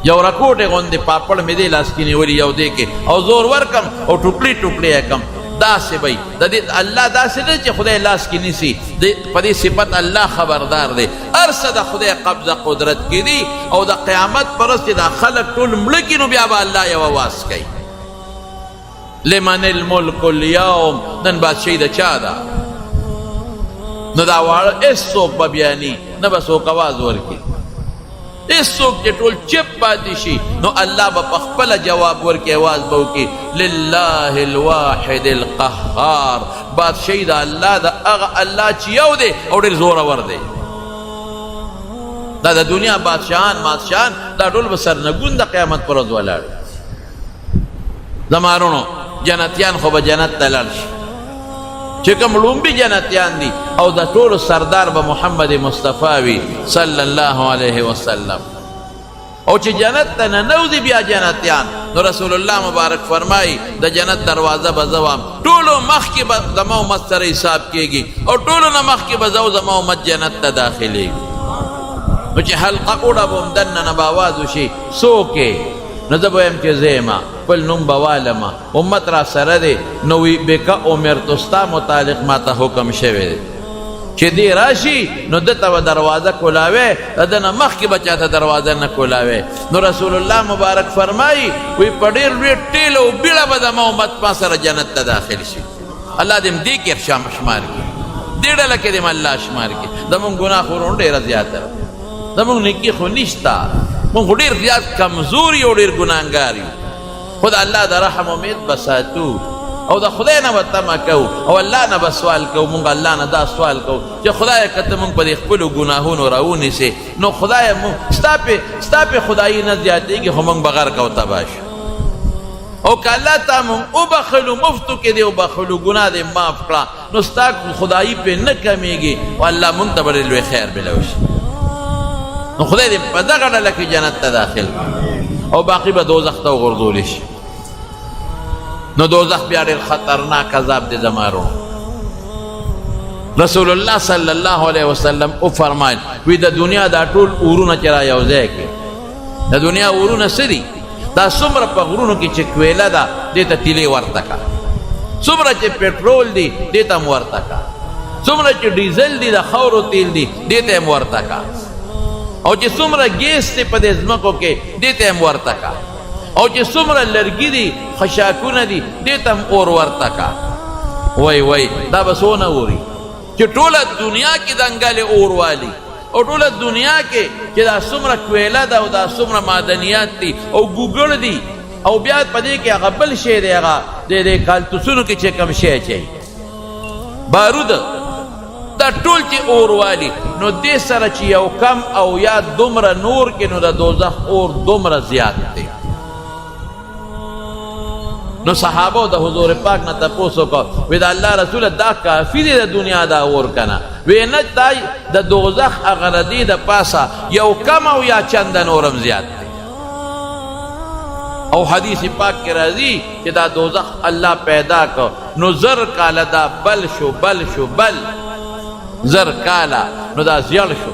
Speaker 1: یو رکوټې غوندې پاپړ مې دې لاس کې نیولي یو دې کې او زور ورکم او ټوکړې کم داسې وي د دې الله داسې دی چې خدای لاس کې نیسي په دې صفت الله خبردار دی هر څه د خدای قبضه قدرت کې دي او د قیامت پر ورځ چې دا خلک ټول مړه کړي نو بیا به الله یو اواز کوي لمن الملک اليوم نن بادشاهي د چا ده نو دا واړه هېڅوک به بیا نه به څوک اواز ورکړي هېڅوک چې ټول چپ پاتې شي نو الله به په خپله جواب ورکړي اواز به وکړي لله الواحد القهار بادشاهي د الله د هغه الله چې یو دی او ډېر زورور دی دا د دنیا بادشاهان دا ټول به سرنګون د قیامت پر ورځ ولاړ زما وروڼو جنتیان خو به جنت ته لاړ شي چې کوم لومبي جنتیان دي او د ټولو سردار به محمد مصطفی وي صلی الله علیه وسلم او چې جنت ته ننوځي بیا جنتیان نو رسول الله مبارک فرمایي د جنت دروازه به زه وم ټولو مخکې به زما امت سره حساب کېږي او ټولو نه مخکې به زه زما امت جنت ته داخلېږي نو چې حلقه اوړه به هم دننه به آواز وشي څوک نو زه به وایم چې زه یم خپل نوم به والمه امت را سره دی نو وی بکه امرتو ستا متعلق ما ته حکم شوی دی چې دی راشي نو ده ته به دروازه کولاوی د ده نه مخکې به چاته دروازه نه کولاوی نو رسول الله مبارک فرمایي وی په ډېر لوی ټیل او بیړه به زما امت ما سره جنت ته داخل شي الله دې م دې کې شمار کړي دې ډله کې دې م الله شمار کړي زمونږ ګناه خو ډېره زیاته ده زمونږ نیکي خو نشته مونږ خو ډېر زیات کمزور یو ډېر ګناهګار یو خو د الله د رحم امید به ساتو او د خدای نه به تمه کوو او الله نه به سوال کوو مونږ الله نه دا سوال کوو چې خدایه که ته مونږ په دې خپلو ګناهونو راونیسې نو خدایه مونږ ستا پې خدایي نه زیاتېږي خو مونږ به غرق او تباه شو او که الله تا مونږ وبخلو مفتو کې دې وبخلو ګناه دې معاف کړه نو ستا خدایي پې نه کمیږي او الله مونږ ته به ډېر لوی خیر بلوشي نو خدای دې په دغه ډله کې جنت ته داخل او باقي به دوزخ ته وغورځولی شي نو دوزخ بیا ډېر خطرناک عذاب دی زما وروڼو رسول الله صلی الله علیه وسلم وفرمایل وی د دنیا دا ټول اورونه چې را یو ځای کړي د دنیا اورونه څه دي دا څومره په غرونو کې چې کویله ده دې ته تیلې ورته کړه څومره چې پټرول دی دې ته هم ورته کړه څومره چې ډیزل دی د خاورو تیل دی دې ته هم ورته کړه او چې څومره ګیس دی په دې ځمکو کې دې ته هم ورته کړه او چې څومره لرګي دي خشاکونه دي دې ته هم اور ورته کړه وای دا به څونه اوري چې ټوله دنیا کې دنګلې اور والي او ټوله دنیا کې چې دا څومره کویله ده او دا څومره معدنیات دي او ګوګړ دي او بیا په دې کې هغه بل شی دی هغه د کالتوسونو کې چې کوم شی اچوي بارود دا ټول چې اور والي نو دې سره چې یو کم او یا دومره نور کې نو د دوزخ اور دومره زیات دی نو صحابه د حضور پاک نه تپوس وکړه وی د الله رسوله دا کافي دی د دنیا دا اور کنه وی نه دا د دوزخ هغه ردي د پاسه یو کم او یا چنده نورم زیات دی او حدیث پاک کې راځي چې دا دوزخ الله پیدا کړ نو زر کاله دا بل شو زر کاله نو دا زیړ شو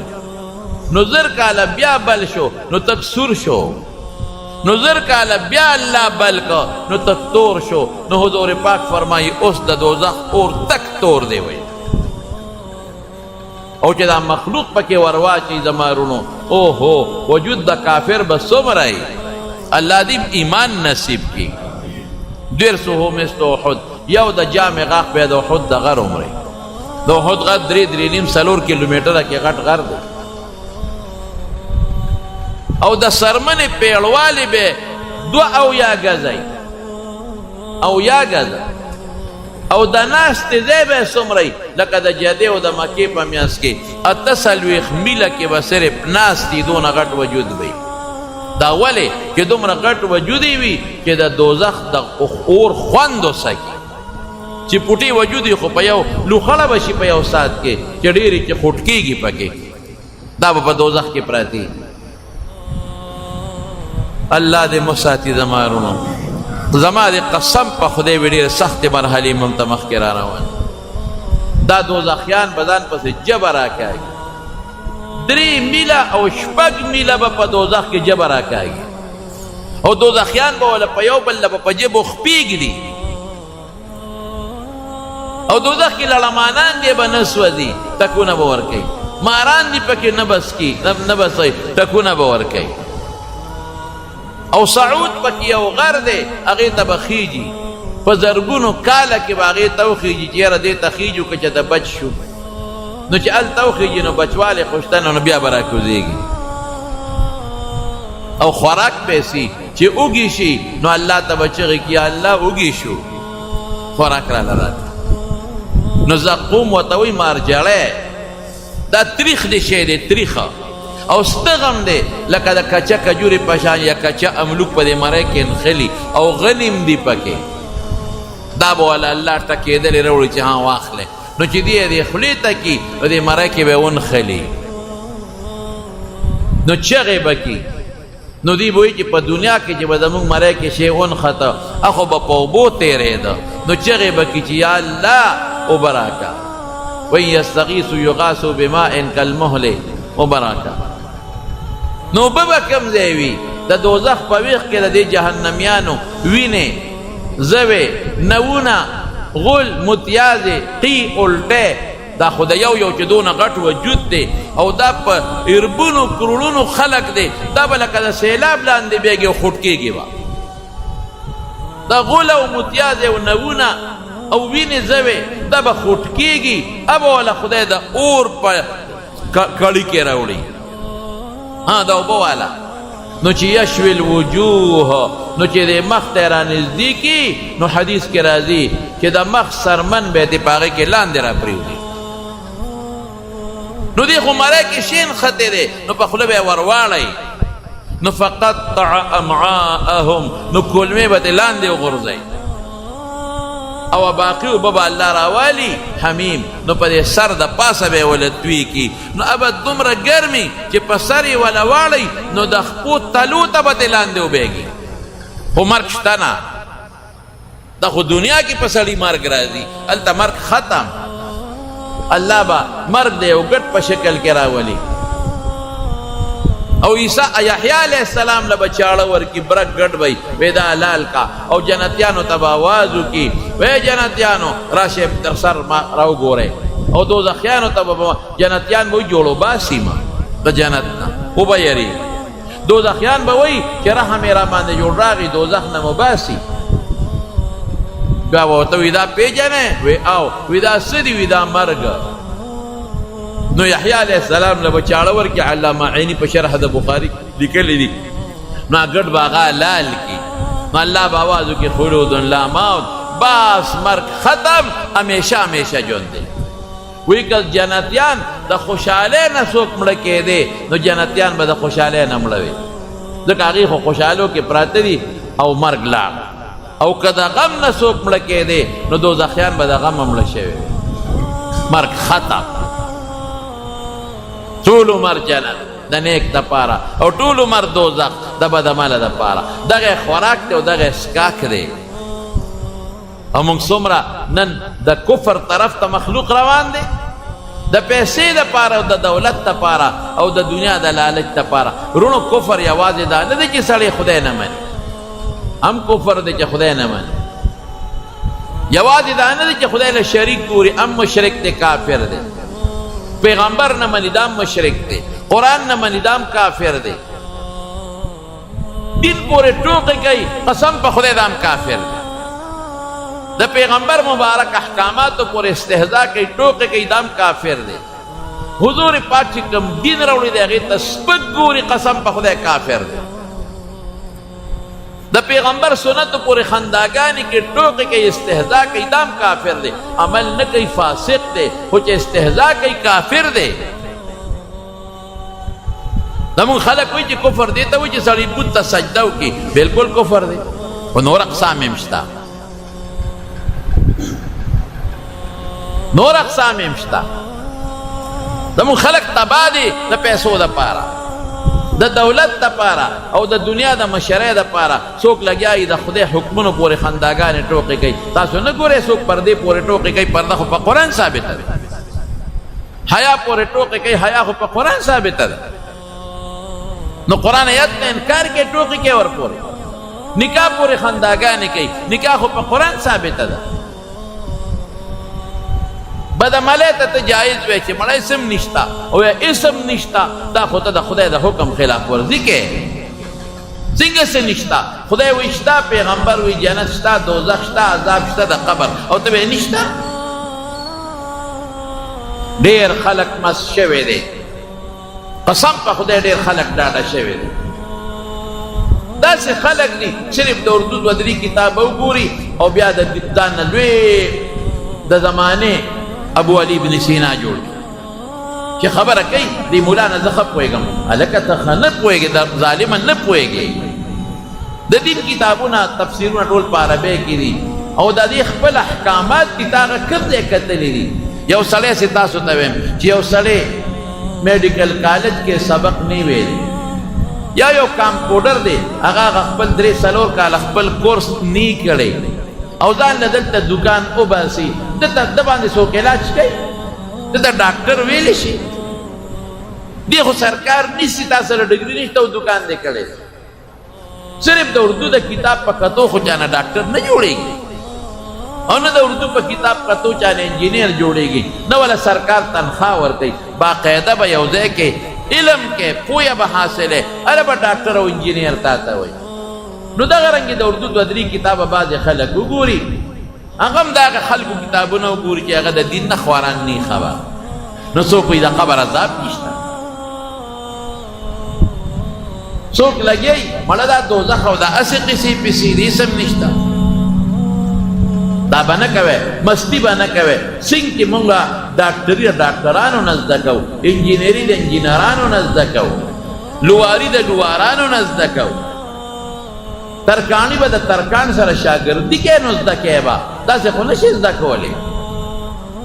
Speaker 1: نو زر کاله بیا بل شو نو تک سور شو نو زر کاله بیا الله بل کو نو تک تور شو نو حضور پاک فرمایي اوس د دوزخ اور تک تور دی وی او چې دا مخلوق پکې ورواچي زما وروڼو اوهو وجود د کافر به څومره وي الله دې ایمان نصیب کړي ډېر څه هو مثل احد یو د جامې غاښ بیا د احد د غر عمرې د احد غر 3.5 4 کیلومتره کې غټ غر دی او د سرمنې پیړوالی به 2 ګزی او یا ګزه او د ناستې ځای به څومره لکه د جدې او د مکې په میانځ کې 48 میله کې به صرف ناستې دونه غټ وجود وي دا ولې چې دومره غټ وجود وي چې د دوزخ د اور خوند وسکي چې پوټي وجود خو په یو لوخړه بشي په یو ساعت کې چې ډېرې چې خوټ کېږي پکې دا به په دوزخ کې پراتی الله دې مساتي زما ورونو زما دې قسم په خدای وي ډېرې سختې مرحلې موږ ته مخکې را روان دا دوزخیان به ځان پسې جبه راکاږي 3 میله او 6 میله به په دوزخ کې جبه راکاږي او دوزخیان به وله په یو بل به په جبو خپې ږدي او دوزخ کې لړمانان دې به نه سوځي ټکونه به ورکوي ماران دې پکې نه بسوي ټکونه به ورکوي او سعود پکې یو غر دی هغې ته به خیږي په زرګونو کاله کې به هغې ته وخیږي چې یاره دې ته خیږو که چې د بچ شو نو چې هلته وخیږي نو بچوالی خو شته نو بیا به راکوزېږي او خوراک به سي چې اوږي شي نو الله ته به چغې کړي یا الله اوږي شو خوراک راله راکړه نو زقوم ورته وایي مارجړی دا تریخ دی شی دی تریخه او ستغم دی لکه د کچه کجورې په شان یا کچه املوک په دې مری کې نښلي او غنیم دی پکې دا به والا الله ټکېدلې راوړي چې ها واخلې نو چې دی دې خولې ته کي په دې مری کې به ونښلي نو چغې به کي نو دی به وایي چې په دنیا کې چې به زموږ مری کې شی ونښته اخو به په اوبو تېرېده نو چغې به کي چې یا الله اوبه راکړه وایي یستغیثو یغاثو بماء کالمهل اوبه راکړه نو اوبه به کوم ځای وي د دوزخ په ویښ کې د دې جهنمیانو وینې زوې نوونه غول متیازې قی الټی دا خو د یو چې دونه غټ وجود دی او دا په اربونو کروڑونو خلق دی دا به لکه د سیلاب لاندې بیږي او خوټ کېږي به دا غول او متیازې او نوونه او وینې زوې دا به خوټ کېږي ابه والا خدای د اور په کړي کې راوړي ها دا اوبه والا نو چې یشوي الوجوه نو چې د مخ ته رانږدې کي نو حدیث کې راځي چې د مخ سرمن به د په هغې کې لاندې را پرېوځي نو دې خو مری کې شین خطې دی نو په خوله به یې ورواړئ نو فقطع امعاءهم نو کولمې به د لاندې وغورځئ او باقی اوبه به الله راوالي حمیم نو په دې سر د پاسه به یې وله توی کي نو ابد دومره ګرمي چې په سر یې وله واړئ نو د خپو تلو ته به ترې لاندې وبهږي خو مرګ شته نه دا خو دنیا کې په سړي مرګ راځي هلته مرګ ختم الله به مرګ د یو ګټ په شکل کې راولي او یحیی علیہ السلام له به چاړه ورکي برک ګډ وی وی دا حلال کا او جنتیانو ته به آواز وکړي وی جنتیانو راشئ در سر ما راوګورئ او دوزخیانو ته به جنتیان به وایي جوړو باسي ما د جنت نه وبه دوزخیان به وایي چې رحم یې را باندې جوړ راغی دوزخ نه مو باسي بیا به ورته وي دا پېژنې وی او وی دا څه دي وي دا مرګ نو یحیی علیہ السلام له به چاړه ورکړي علامه عیني په شرح د بخاري لیکلی دي نو ګډ به هغه لال کي نو الله به آواز وکړي خلود لا موت بس مرګ ختم همیشه همیشه ژوند دی وایي که جنتیان د خوشحالۍ نه څوک مړه کېدی نو جنتیان به د خوشحالۍ نه مړه وي ځکه هغې خو خوشحالو کې پراته دي او مرګ لاړ او که د غم نه څوک مړه کېدی نو دوزخیان به د غمه مړه شوي مرګ ختم ټول عمر جنت د نیک دپاره او ټول عمر دوزخ د بدعمله دپاره دغه خوراک دی او دغه اسکاک دی او موږ څومره نن د کفر طرف ته مخلوق روان دی د پیسې دپاره او د دولت دپاره او د دنیا د لالچ دپاره رونو کفر یوازې دا نه دی چې سړی خدای نه مني هم کفر دی چې خدای نه مني یوازې دا نه دی چې خدای له شریک ګوري هم مشرک دی کافر دی پیغمبر نه مني دام مشرک دی قرآن نه مني دام کافر دی دین پورې ټوکې کوي قسم په خدای دام کافر دی د پیغمبر مبارک احکاماتو پورې استهزا کوي ټوکې کوي دام کافر دی حضور پاک چې کوم دین راوړی دی هغې ته سپک ګوري قسم په خدای کافر دی د پیغمبر سنتو پورې خنداګانې کې ټوکې کوي استهزا کوي دا هم کافر دی عمل نه کوي فاسق دی خو چې استهزا کوي کافر دی زمونږ خلک وایي چې کفر دی ته وایي چې سړی بت ته سجده وکړي بلکل کفر دی خو نور اقسام هم شته نور اقسام هم شته زمونږ خلک تباه دي د پیسو دپاره د دولت دپاره او د دنیا د مشرۍ دپاره څوک لګیا وي د خدای حکمونو پورې خنداګانې ټوکې کوي تاسو نه ګورئ څوک پردې پورې ټوکې کوي پرده خو په قرآن ثابته ده حیا پورې ټوکې کوي حیا خو په قرآن ثابته ده نو قرآن آیت نه انکار کوي ټوکې کوي ورپورې نکاح پورې خنداګانې کوي نکاح خو په قرآن ثابته ده بدعملی ته ته جایز وی چې مړی اسم نشته او یا اسم نشته دا خو ته د خدای د حکم خلاف ورزي کې څنګه څه نشته خدای وایي شته پیغمبر وایي جنت شته دوزخ شته عذاب شته د قبر او ته وایې نشته ډېر خلک مس شوی دی قسم په خدای ډېر خلک ډاډه شوی دی داسې خلک دي صرف د اردو دوه درې کتابه وګوري او بیا د ځان نه لوی د زمانې ابو علی بن سینا جوړ چې خبره کوي دی مولا نه زه ښه پوهېږم هلکه ته ښه نه پوهېږې ظالمه نه پوهېږې د دین کتابونه تفسیرونه ټول په عربۍ کې دي او د دې خپل احکامات دي تا هغه کوم ځای کتلي دي یو سړی سې تاسو ته وایم چې یو سړی میډیکل کالج کې سبق نه ویلی یا یو کمپاوډر دی هغه خپل 3-4 کاله خپل کورس نه کړی او ځان له دلته دکان وباسي دته د باندې څوک علاج کوي دته ډاکټر ویلی شي دی خو سرکار نیسي تا سره ډګري نشته او دکان دی کړی صرف د اردو د کتاب په کتو خو چانه ډاکټر نه جوړېږي او نه د اردو په کتاب کتو چانه انجینیر جوړېږي نه ولا سرکار تنخواه ورکوي باقاعده به یو ځای کې علم کې پویه به حاصلې هله به ډاکټر او انجینیر تا ته وایي نو دغه رنګې د اردو دوه درې کتابه بعضې خلک وګوري هغه هم د هغه خلکو کتابونه وګوري چې هغه د دین نه خواران نه خبر نو څوک وایي د قبر عذاب نشته څوک لګیایي مړه دا دوزخ او دا هسې قصې پسې دې سم نشته دا به نه کوئ مستي به نه کوئ څنګه چې مونږ ډاکټري د ډاکټرانو نه زده کوو انجینري د انجینرانو نه زده کوو لواري د لوارانو نه زده کوو ترکاڼي به د ترکاڼ سره شاګردي کوې نو زده کوې به داسې خو نه شي زده کولی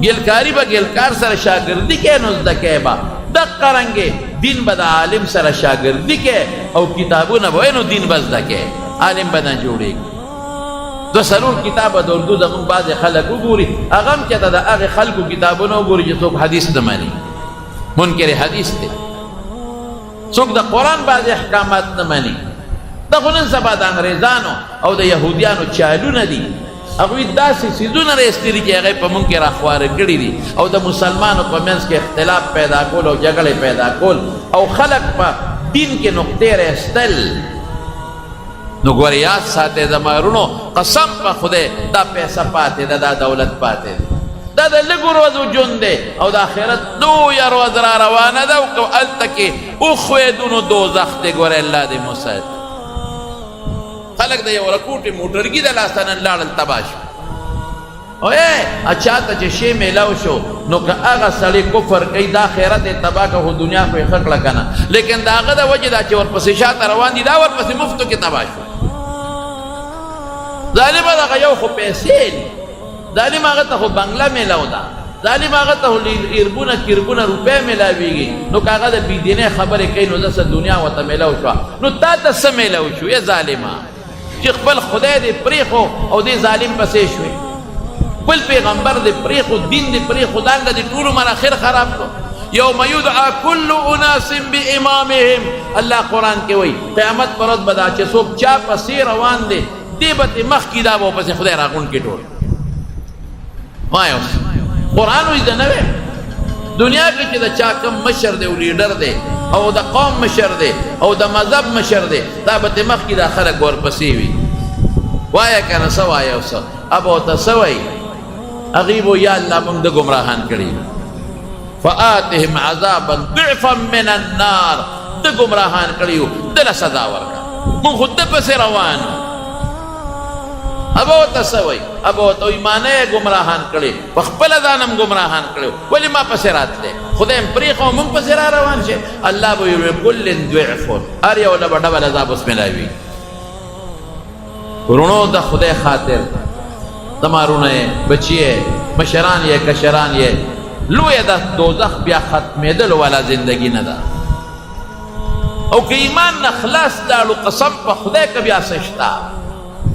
Speaker 1: ګیلکاري به ګیلکار سره شاګردي کوې نو زده کوې به دقه رنګې دین به د عالم سره شاګردي کوې او کتابونه به وایې نو دین به زده کوې عالم به نه جوړېږي 2-3 کتابه د اردو زمونږ بعضې خلک وګوري هغه هم چېته د هغې خلکو کتابونه وګوري چې څوک حدیث نه مني منکر حدیث دی څوک د قرآن بعضې احکامات نه مني دا خو نن سبا د انګریزانو او د یهودیانو چالونه دي هغوی داسې څیزونه راایستلي چې هغه په موږ کې راخواره کړي دي او د مسلمانو په منځ کې اختلاف پیدا کول او جګړې پیدا کول او خلک په دین کې نقطې راایستل نو ګورې یاد ساتئ زما ورونو قسم په خدای دا پیسه پاتې ده دا دولت پاتې ده دا د لږو ورځو ژوند دی او د آخرت لویه ورځ را روانه ده او که هلته کې وښوېدو نو دوزخ دی ګورې الله دې مو ساتي خلک د یو رکوټې موټرګي د لاسه نن لاړل تباه شو او چا ته چې شی میلاو شو نو که هغه سړی کفر کوي دا خیرت یې تباه که خو دنیا خو یې ښه کړه که نه لیکن د هغه د وجې دا چې ورپسې شاته روان دي دا ورپسې مفتو کې تباه شو ظالم دغه یو خو پیسې دي ظالم هغه ته خو بنګله میلاو ده ظالم هغه ته خو ایربونه کیربونه روپۍ میلاویږي نو که هغه د بېدینۍ خبرې کوي نو داسې دنیا ورته میلاو شوه نو تا ته څه میلاو شو ای ظالمه چې خپل خدای دې پرېښو او دې ظالم پسې شوې خپل پیغمبر دې پرېښو دین دې پرېښو دانګه دې ټول عمر اخر خراب کړو یوم یدعا کل اناس بامامهم الله قرآن کې وایي قیامت پر ورځ به دا چې څوک چا پسې روان دی دې به ترې مخکې دا به ورپسې خدای راغونډ کړي ټول وایه اوس قرآن وایي زه نه ویم دنیا کې چې د چا کم مشر دی او لیډر دی او د قوم مشر دی او د مذهب مشر دی دا به ترې مخکې دا خلک ورپسې وي وایه که نه څه وایه اوس اب ورته څه وایي هغوی به یا الله موږ د ګمراهان کړي فآتهم عذابا ضعفا من النار د گمراهان کړیو دله سزا ورکړه مونږ خو ده پسې روانو ابا ورته څه وایي ابا ورته وایي ما نه یې گمراهان کړی په خپله ځانم گمراهان کړی ولې ما پسې راتلی خدای م پرېښه مونږ پسې را روان شي الله به وي کل ضعف هر یو له به ډبل عذاب اوس میلاوي ورونو د خدای خاطر تمارونه یې بچي یې مشران یې کشران یې لویه د دوزخ بیا ختمېدلو والا زندگی نه ده او که ایمان نه خلاص لاړو قسم په خدای که بیا څه شته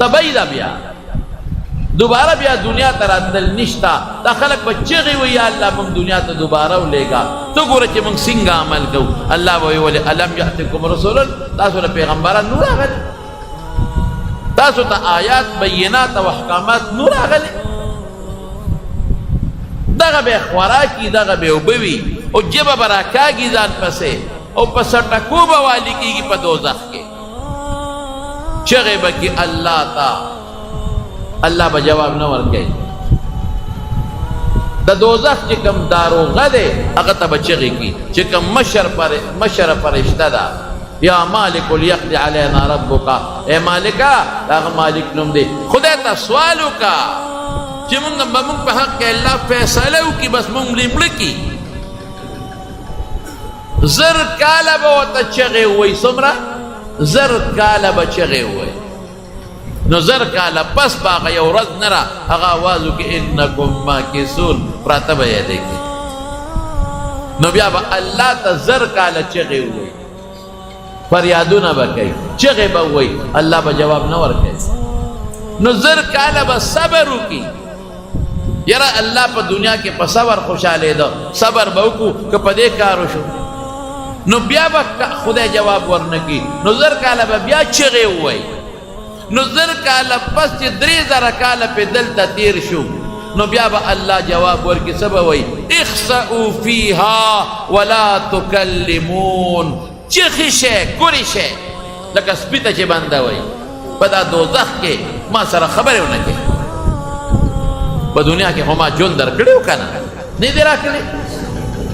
Speaker 1: تبی ده بیا دوباره بیا دنیا ته راتلل نشته دا خلک به چغې وایي یا الله موږ دنیا ته دوباره ولېږه ته ګوره چې موږ څنګه عمل کوو الله به وایي ولې الم یأتکم رسول تاسو له پیغمبران نو راغلي تاسو ته آیات بینات او احکامات نو راغلي دغه به خوراکي دغه به اوبه وي او ژبه به راکاږي ځان پسې او په سټکو به والي کېږي په دوزخ کې چغې به کې الله ته الله به جواب نه ورکوي د دوزخ چې کوم داروغه دی هغه ته به چغې کړي چې کوم مشره فرشته ده یا مالک لیقضي علینا ربک ای مالکه هغه مالک نوم دی خدای ته سوال وکړه چې مونږ به مونږ په حق کې الله فیصله وکړي بس مونږ مړه کړي زر کاله به ورته چغې ووایي څومره زر کاله به چغې ووایي نو زر کاله پس به هغه یو ورځ نه را هغه آواز وکړي انکم ماکثون پراته به یې دی نو بیا به الله ته زر کاله چغې ووایي فریادونه به کوي چغې به ووایي الله به جواب نه ورکوي نو زر کاله به صبر وکړي یاره الله په دنیا کې په صبر خوشحالېده صبر به وکړو که په دې کار وشو نو بیا به خدای جواب ورنکړي نو زر کاله به بیا چغې ووایي نو زر کاله پس چې 3000 کاله پې دلته تیر شو نو بیا به الله جواب ورکړي څه به وایي اخسئوا فیها ولا تکلمون چغې شئ کورې شئ لکه سپي ته چې بنده وایي په دا دوزخ کې ما سره خبرې ونه کړې په دنیا کې خو ما ژوند درکړی و که نه نه دی راکړی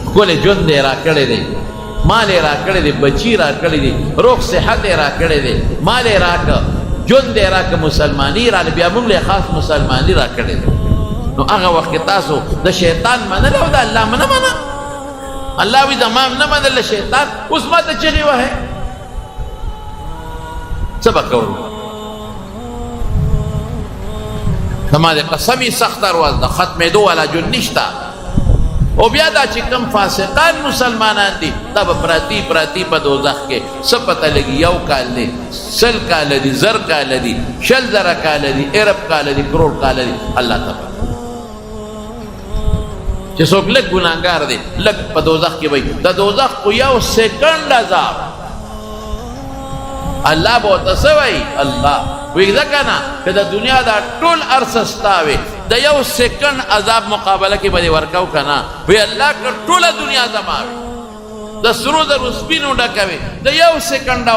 Speaker 1: ښکلی ژوند دی راکړی دی مال یې راکړی دی بچي راکړی دی روغ صحت یې راکړی دی مال یې راکړه ژوند یې راکړه مسلماني یې راله بیا موږ له خاص مسلماني راکړی دی نو هغه وخت کې تاسو د شیطان منل او د الله نه منه الله وایي زما نه منل شیطان اوس ما ته چغې وهې څه به کوو زما د قسمې سخت ارواز د ختمېدو والا ژوند نشته او بیا دا چې کوم فاسقان مسلمانان دي دا به پراتی په دوزخ کې څه پته لګي 1 کال دی 100 کال دی 1000 کال دی 10000 کال دی ارب کال دی کروڑ کال دی الله ته چې څوک لږ ګناهګار دی لږ په دوزخ کې وایي د دوزخ خو 1 سیکنډ عذاب الله به ورته څه وایي الله وایي ځکه نه که د دنیا دا ټول ارڅه ستا وي د 1 سیکنډ عذاب مقابله کې به دې ورکوو که نه وایي الله که ټوله دنیا زما وي د سرو زرو سپینو ډکه وي د 1 سیکنډ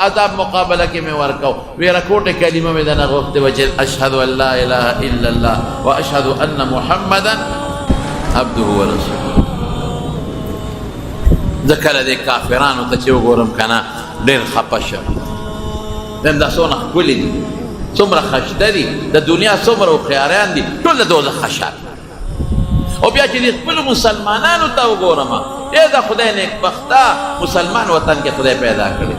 Speaker 1: عذاب مقابله کې مې ورکوو وایي رکوټې کلمه مې دنه غوښتې وه چې اشهد ان لا اله الا الله واشهد ان محمدا عبده ورسوله زه کله دې کافرانو ته چې وګورم که نه ډېر خفه شم دم دا څونه ښکلي دي څومره خشته دي د دنیا څومره هوښیاران دي ټول د دوزخ خشان او بیا چې د خپلو مسلمانانو ته وګورم ای د خدای نیکبخته مسلمان وطن کې خدای پیدا کړی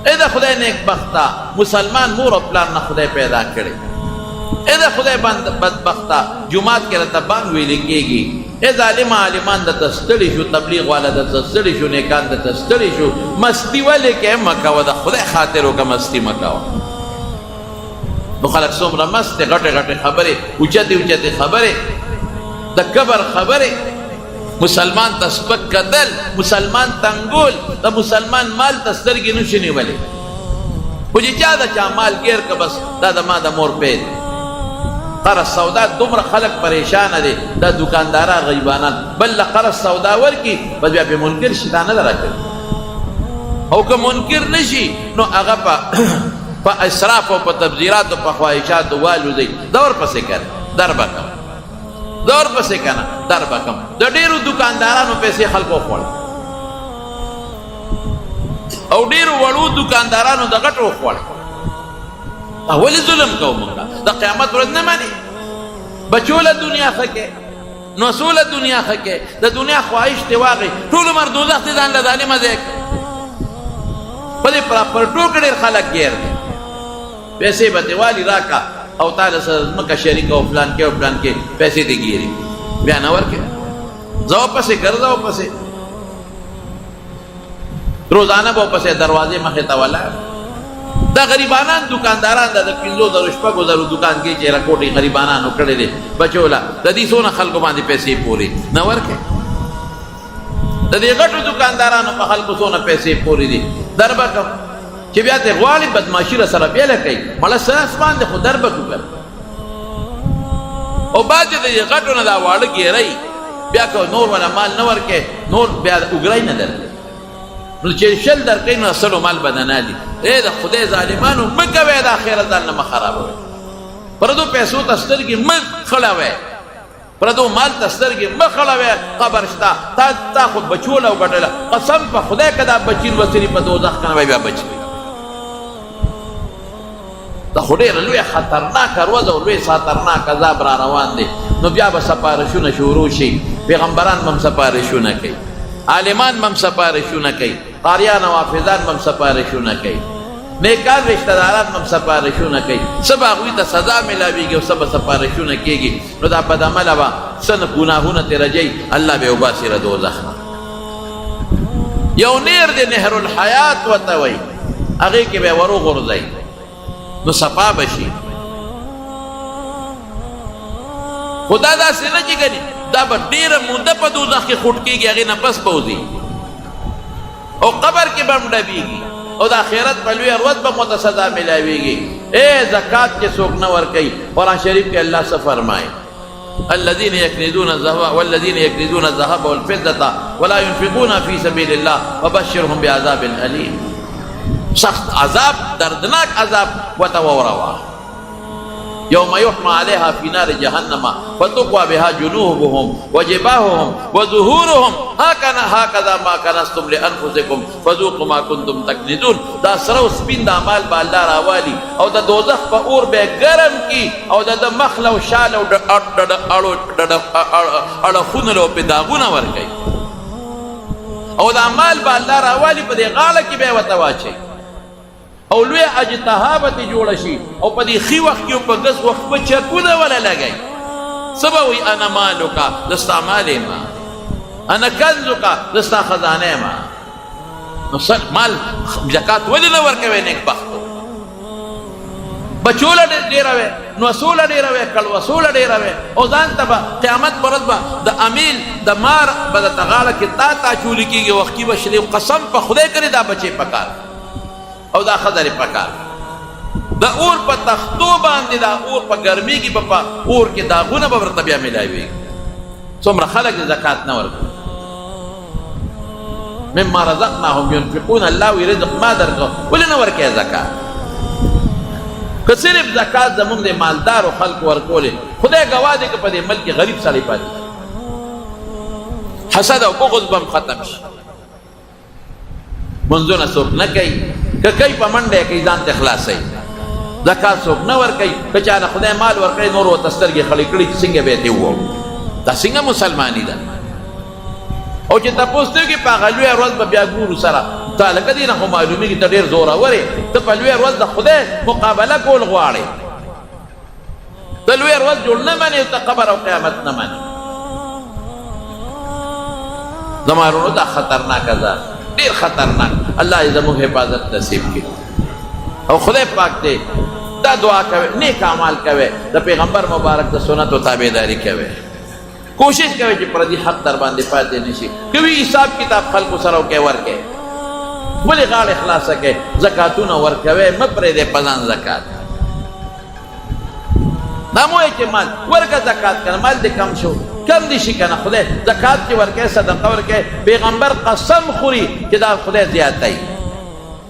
Speaker 1: ای د خدای نیکبخته مسلمان مور او پلار نه خدای پیدا کړی ای د خدای بدبخته جومات کې راته بانګ ویلې کېږي ای ظالم عالمان درته ستړي شو تبلیغ والا درته ستړي شو نیکان درته ستړي شو مستي ولې کې مه کوه د خدای خاطر وکړه مستي مه کوه نو خلک څومره مست دي غټې غټې خبرې اوچتې خبرې د کبر خبرې مسلمان ته سپک کتل مسلمان تنګول د مسلمان مال ته سترګې نشي نیولی خو چې چا د چا مال ګیر که بس دا د ما د مور پی دی قرض سودا دومره خلک پریشانه دي دا دکانداران غیبانان بل له قرض سودا ورکړي بس بیا پې منکر شي دا نه ده راکړي او که منکر نشي نو هغه په اسراف او په تبذیراتو په خواهشاتو والوځي دا ورپسې کوي در به کوه دور پسې کنه در بکم د ډیرو دکاندارانو پیسې خلکو خوړ او ډیرو وړو دکاندارانو د غټو خوړ ولې ظلم کوو موږ د قیامت ورځ نه مانی بچو له دنیا خکې نو سوله دنیا خکې د دنیا خواهش ته واغې ټول عمر دوزخ ته ځان له ظالمه ځای په دې پراپرټو کې ډېر خلک ګیر دي پیسې به دې والي راکا او تعالی سره ځمکه شریک او فلان کې او فلان کې پیسې دې ګیري بیا نه ورکې ځو پسې ګرځاو پسې روزانه به پسې دروازې مخې ته ولاړ دا غریبانان دکانداران د 5,000 شپږو دکان کې چې راکوټي غریبانانو کړی دي بچو لا د دې څونه خلکو باندې پیسې پورې نه ورکې د دې غټو دکاندارانو په خلکو څونه پیسې پورې دي دربه کوم چې بیا ته غواړي بدمعشي را سره بیله کوي مړه سره اسمان دی خو دربه کوي او بعد د دې غټو نه دا واړه ګیرئ بیا که نور ولا مال نه ورکې نور بیا اوګرئ نه درکوي نو چې شل درکوي نو اصلو مال به نه دي ای د خدای ظالمانو مه کوئ د آخرت ځان نه مه خرابوئ پردو پیسو ته سترګې مه خړوئ پردو مال ته سترګې مه خړوئ قبر شته تا خو بچوله وګټله قسم په خدای که دا بچي لوستلي په دوزخ که نه به بیا بچي دا خو ډېره لویه خطرناکه ورځ او لوی خطرناک عذاب را روان دی نو بیا به سپارشونه شروع شي پیغمبران به هم سپارشونه کوي عالمان به هم سپارشونه کوي قاریان او حافظان به هم سپارشونه کوي نیکان رشته داران به هم سپارشونه کوي څه به هغوی ته سزا میلاویږي او څه به سپارشونه کېږي نو دا بدعمله به څه ګناهونه ترې رجئ الله به یې وباسي له دوزخ نه یو نیر دی نهر الحیات ورته وایي هغې کې به یې وروغورځئ نو صفا بشي خدا داسې نه چې ګنې دا به ډېره موده په دوزخ کې خوټ کېږي هغې نه پس به وځي او قبر کې به هم ډبېږي او د آخرت په لویه ورځ به مو ته سزا میلاویږي ای زکات چې څوک نه ورکوي قرآن شریف کې الله څه فرمایي الذين يكنزون الذهب والفضة ولا ينفقون في سبيل الله وبشرهم بعذاب أليم سخت عذاب دردناک عذاب وتوروا يوم يحمى عليها في نار جهنم فتقوى بها جنوبهم وجباههم وظهورهم هكذا ما كنزتم لانفسكم فذوقوا ما كنتم تكنزون دا سرو سپین دا مال با الله راوالی او دا دوزخ په اور به گرم کی او دا مخله او شال او اړخونه له په داغونه ورکي او دا مال با الله راوالی په دې غاړه کې به وته واچي او لوی اجتهابت جوړ شي او په دې خي وخت کې په غس وخت په چکونه ولا لګي سبوي انا مالک دستا مال ما انا کنزک دستا خزانه ما نو سر مال زکات ولې نه ورکوي نیک بخت بچوله ډیره وي نو اصوله ډیره وي کل وصوله ډیره وي او ځان ته قیامت پر ورځ د امیل د مار به د تغاړه کې تا چولی کېږي وختي به شلی قسم په خدای کړي دا بچي پکار او دا خضر پکار دا اور په تختو باندې دا اور په ګرمي کې په اور کې داغونه به ورته بیا میلاوي څومره خلک زکات نه ورکوي مما رزقناهم ينفقون الله رزق ما درکو ولې نه ورکوي زکات که صرف زکات زمونږ د مالدارو خلکو ورکولې خدای ګواه دی که په دې ملک غریب سړی پاتې حسد او بغض به هم ختم شي منځونه څوک نه کوي که کوي په منډه کوي ځان ته خلاصوي زکات څوک نه ورکوي که چا نه خدای مال ورکړی نور ورته سترګې خړې کړي چې څنګه به یې ووایو دا څنګه مسلماني ده او چې تپوس دی کې په هغه لویه ورځ به بیا ګورو سره تا لکه دې نه خو معلومېږي ته ډېر زورور یې ته په لویه ورځ د خدای مقابله کول غواړې ته لویه ورځ جوړ نه منې ته قبر او قیامت نه منې زما ورونو دا خطرناکه ده ډېر خطرناک الله یې زموږ حفاظت نصیب کړي او خدای پاک دې دا دعا کوي نیک اعمال کوي د پیغمبر مبارک د سنتو تابعداري کوي کوشش کوي چې پردي حق در باندې پاتې نشي کوي حساب کتاب خلکو سره وکړي ورکړي ولې غاړه خلاصه کوي زکاتونه ورکوي مه پرېږدئ په ځان زکات دا مو چې مال ورکه زکات کنه مال دې کم شو کم دي شي کنه خدای زکات چې ورکوي صدقه ورکوي پیغمبر قسم خوري چې دا خدای زیاتوي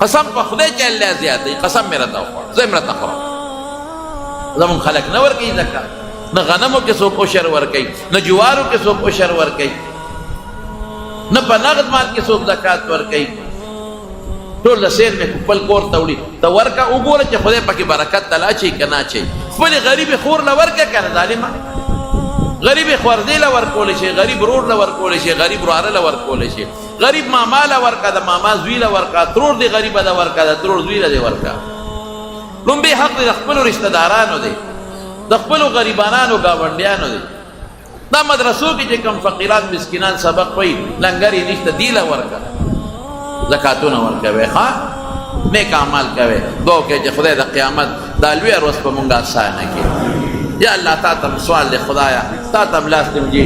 Speaker 1: قسم په خدای چې الله زیاتوي قسم مې راته وخوړ زه یې راته خورم زمونږ خلک نه ورکوي زکات نه غنمو کې څوک عشر ورکوي، نه جوارو کې څوک عشر ورکوي، نه په نغد مال کې څوک زکات ورکوي. ټول د سیر مې خپل کور ته وړي، ته ورکه وګوره چې خدای پکې برکت ته لا اچوي که نه اچوي. خپلې غریبې خور له ورکه که نه ظالمه، غریبې خوردې له ورکولی شي، غریب ورور له ورکولی شي، غریب وراره له ورکولی شي، غریب ماما له ورکه، د ماما زوی له ورکه، ترور دې غریبه ده ورکه، د ترور زوی له دې ورکه. لومبې حق دی د خپلو رشته دارانو دی، د خپلو غریبانانو ګاونډیانو دی. دا مدرسو کې چې کوم فقیران مسکینان سبق وایي لنګر یې نشته، دی له ورکه زکاتونه ورکوئ، ښه نیک اعمال کوئ، دعا وکړئ چې خدای د قیامت دا لویه ورځ په مونږ اسانه کړي. یا الله تا ته سوال دی خدایا، تا ته لاس نیمجي.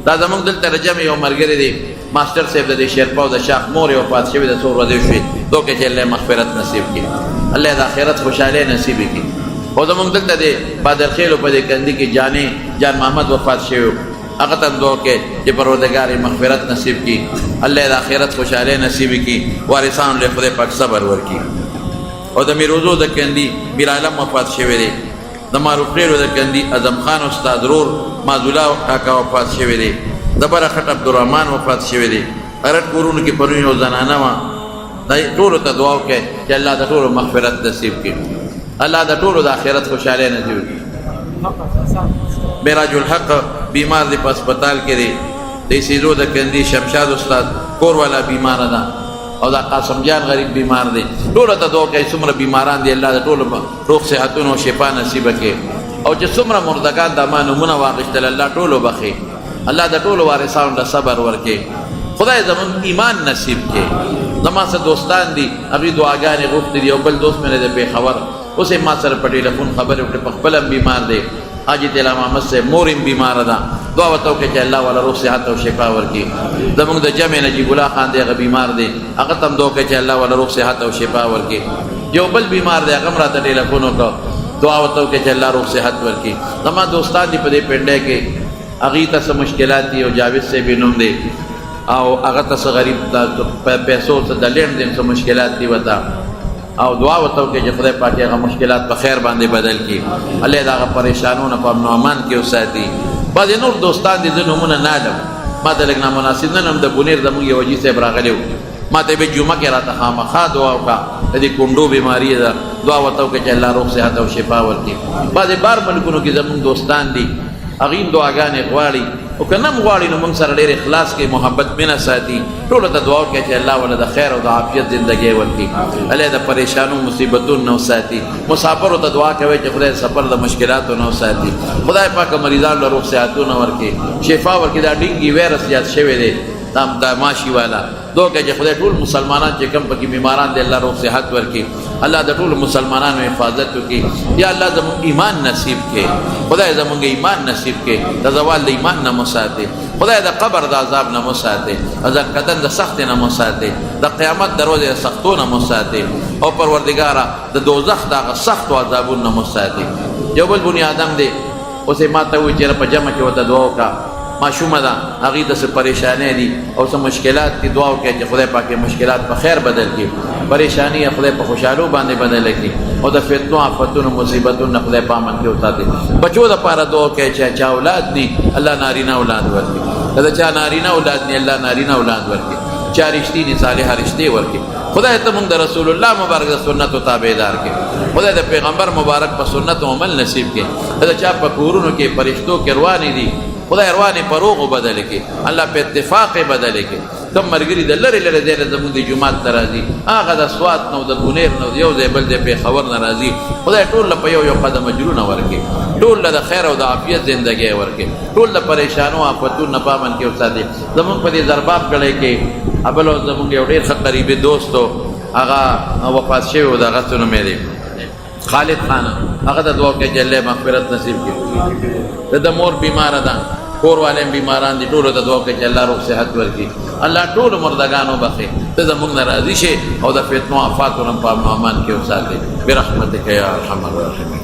Speaker 1: دا زمونږ دلته د جمع یو ملګری دی ماسټر صاحب د دې شیرپا او د شاخ مور یې وفات شوي د څو ورځې شوې. دعا وکړئ چې الله مغفرت نصیب کړي، الله د آخرت خوشحالۍ نصیب کړي. او زمونږ دلته د بادرخیلو په دې کندي کې جان محمد وفات شوی، هغه ته دعا وکړئ چې پروردګار یې مغفرت نصیب کړي، الله د آخرت خوشحالۍ نصیب کړي، وارثانو له خدای پاک صبر ورکړي. او د میروزو د کندي میر عالم وفات شوی دی، د معروفخیلو د کندي اعظم خان استاد رور مازولا کاکا وفات شوی دی، د برخټ عبدالرحمن وفات شوی دی. رټ کورونو کې پرون یو زنانه وه، دا ټولو ته دعا وکړئ چې الله د ټولو مغفرت نصیب کړي، الله د ټولو د آخرت خوشحالۍ نصیب کړي. معراج الحق بیمار دی په اسپتال کې دی، د سیدو د کندي شمشاد استاد کور والا بیماره ده، او دا قاسم جان غریب بیمار دی. ټولو ته دعا کوي څومره بیماران دي الله د ټولو روغ صحتونو او شفا نصیب کړي، او چې څومره مردگان د ما نومونه واخیستل الله ټولو بخي، الله د ټولو وارثانو له صبر ورکړي، خدای زمون ایمان نصیب کړي. زما څه دوستان دي هغوی دعاګانې غوښتې دي، او بل دوست مې دی پېښور، اوس یې ما سره په ټېلیفون خبرې وکړې، په خپله هم بیمار دی، حاجي طلا محمد صاحب مور هم بیماره ده. دعا ورته وکړئ چې الله والا روغ صحت او شفا ورکړي. زمونږ د جمع نجیب الله خان دی هغه بیمار دی، هغه ته هم دعا وکړئ چې الله والا روغ صحت او شفا ورکړي. یو بل بیمار دی هغه هم راته ټېلیفون وکړه، دعا ورته وکړئ چې الله روغ صحت ورکړي. زما دوستان دي په دې پنډۍ کې، هغوی ته څه مشکلات دي، او جاوید صاحب یې نوم دی، او هغه ته څه غریب پیسو څه د لین دین څه مشکلات دي ورته، او دعا ورته وکړئ چې خدای پاک هغه مشکلات په خیر باندې بدل کړي، الله د هغه پریشانونه په امن و امان کې وساتي. بعضې نور دوستان دي زه نومونه نه علم، ما ته لږ نامناسب نن هم د بونیر زمونږ یو حاجي صاحب راغلی و، ما ته به جمعه کې راته خامخا دعا وکړه، د دې کونډو بیماري ده، دعا ورته وکړئ چې الله روغ صحت او شفا ورکړي. بعضې بار ملکونو کې زمونږ دوستان دي هغوی هم دعاګانې غواړي، او که نه هم غواړي نو موږ سره ډېر اخلاص کې محبت مینه ساتي. ټولو ته دعا وکړئ چې الله ولې د خیر او د عافیت زندګۍ ورکړي، الله د پریشانو مصیبتونو نه وساتي. مسافرو ته دعا کوئ چې خدای سفر د مشکلاتو نه وساتي، خدای پاک مریضانو له روغ صحتونه ورکړي، شفا ورکړي. دا ډینګي ویرس زیات شوی دی، دا ماشي والا دعا کوي چې خدای ټول مسلمانان چې کوم پکې بیماران دي الله روغ صحت ورکړي، الله د ټولو مسلمانانو حفاظت وکړي. یا الله زموږ ایمان نصیب کړي، خدای زموږ ایمان نصیب کړي، د زوال د ایمان نه مو ساتي، خدای د قبر د عذاب نه مو ساتي، د قدم د سخت نه مو ساتي، د قیامت دروازې د سختو نه مو ساتي، او پروردګاره د دوزخ د هغه سختو عذابونو نه مو ساتي. یو بل بني آدم دی، اوس یې ما ته وایي چې په جمع کې ورته دعا وکړه، ماشومه ده هغوی ته څه پریشانۍ دي او څه مشکلات دي، دعا وکړئ چې خدای پاک مشکلات په خیر بدل کړي، پریشاني خدای په خوشحالو باندې بدل کړي، او د فتنو آفتونو مصیبتونو خدای په امن کې وساتي. بچو دپاره دعا وکړئ چې چا اولاد دي الله نارینه اولاد ورکړي، که د چا نارینه اولاد دي الله نارینه اولاد ورکړي، چا رښتینې صالحه رشتې ورکړي. خدای ته موږ د رسول الله مبارک د سنتو تابعدار کړي، خدای د پیغمبر مبارک په سنتو عمل نصیب کړي. د چا په کورونو کې فرشتو کې روانې دي، خدای روانې په روغو بدل کړي، الله په اتفاق بدل کړي. کوم ملګري د لرې لرې ځای نه زموږ د جومات ته راځي، هغه د سوات نه او د بونیر نه یو ځای بل ځای پېښور نه راځي، خدای ټول له په یو یو قدم اجرونه ورکړي، ټول له د خیر او د عافیت زندګۍ ورکړي، ټول د پریشانو آفتونو نه په امن کې وساتي. زموږ په دې زرباب کلی کې ابل زموږ یو ډېر ښه قریبي دوست و، هغه وفات شوی و، د هغه څه نوم یې دی خالد خان، هغه ته دعا وکړئ چې الله مغفرت نصیب کړي. د مور بیماره ده، کور والے بیماران دي، ټولو ته دعا وکړئ چې الله روغ صحت ورکړي، الله ټولو مردگانو بخښي، ته زموږ نه راضي شي او د فتنو آفاتو نه په امن و امان کې وساتئ برحمتک یا ارحم الراحمین.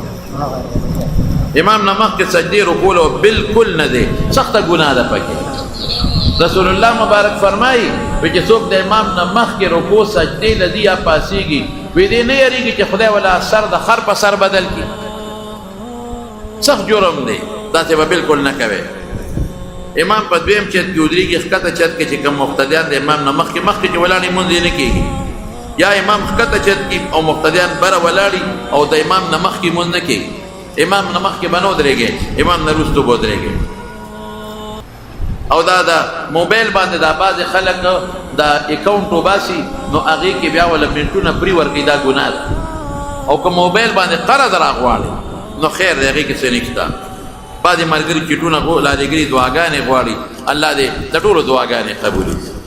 Speaker 1: امام نه مخکې سجدې رکول بالکل نه دی، سخته ګناه ده پکې. رسول الله مبارک فرمایي چې څوک د امام نه مخکې رکوع سجدې لدي یا پاسېږي، وی دې نه یېرېږي چې خدای ولا سر د خر په سر بدل کړي، سخت جرم دی داسې به بالکل نه کوئ امام په دویم چت کې ودرېږي ښکته چت کې چې کوم مقتدیان د امام نه مخکې چې ولاړې لمونځ یې نه کېږي یا امام ښکته چت کې او مقتدیان بره ولاړي او د امام نه مخکې لمونځ نه کېږي امام نه مخکې به نه ودرېږي امام نه وروستو به ودرېږي او دا د موبایل باندې دا بعضې خلک دا اکاونټ وباسي نو هغې کې بیا وله پرنټونه پرې ورکوي دا ګناه ده او که موبایل باندې قرض راغواړي نو خیر دی هغې کې څه نشته بعضې ملګري چیټونه لالیګري دعاګانې غواړي الله دې د ټولو دعاګانې قبولې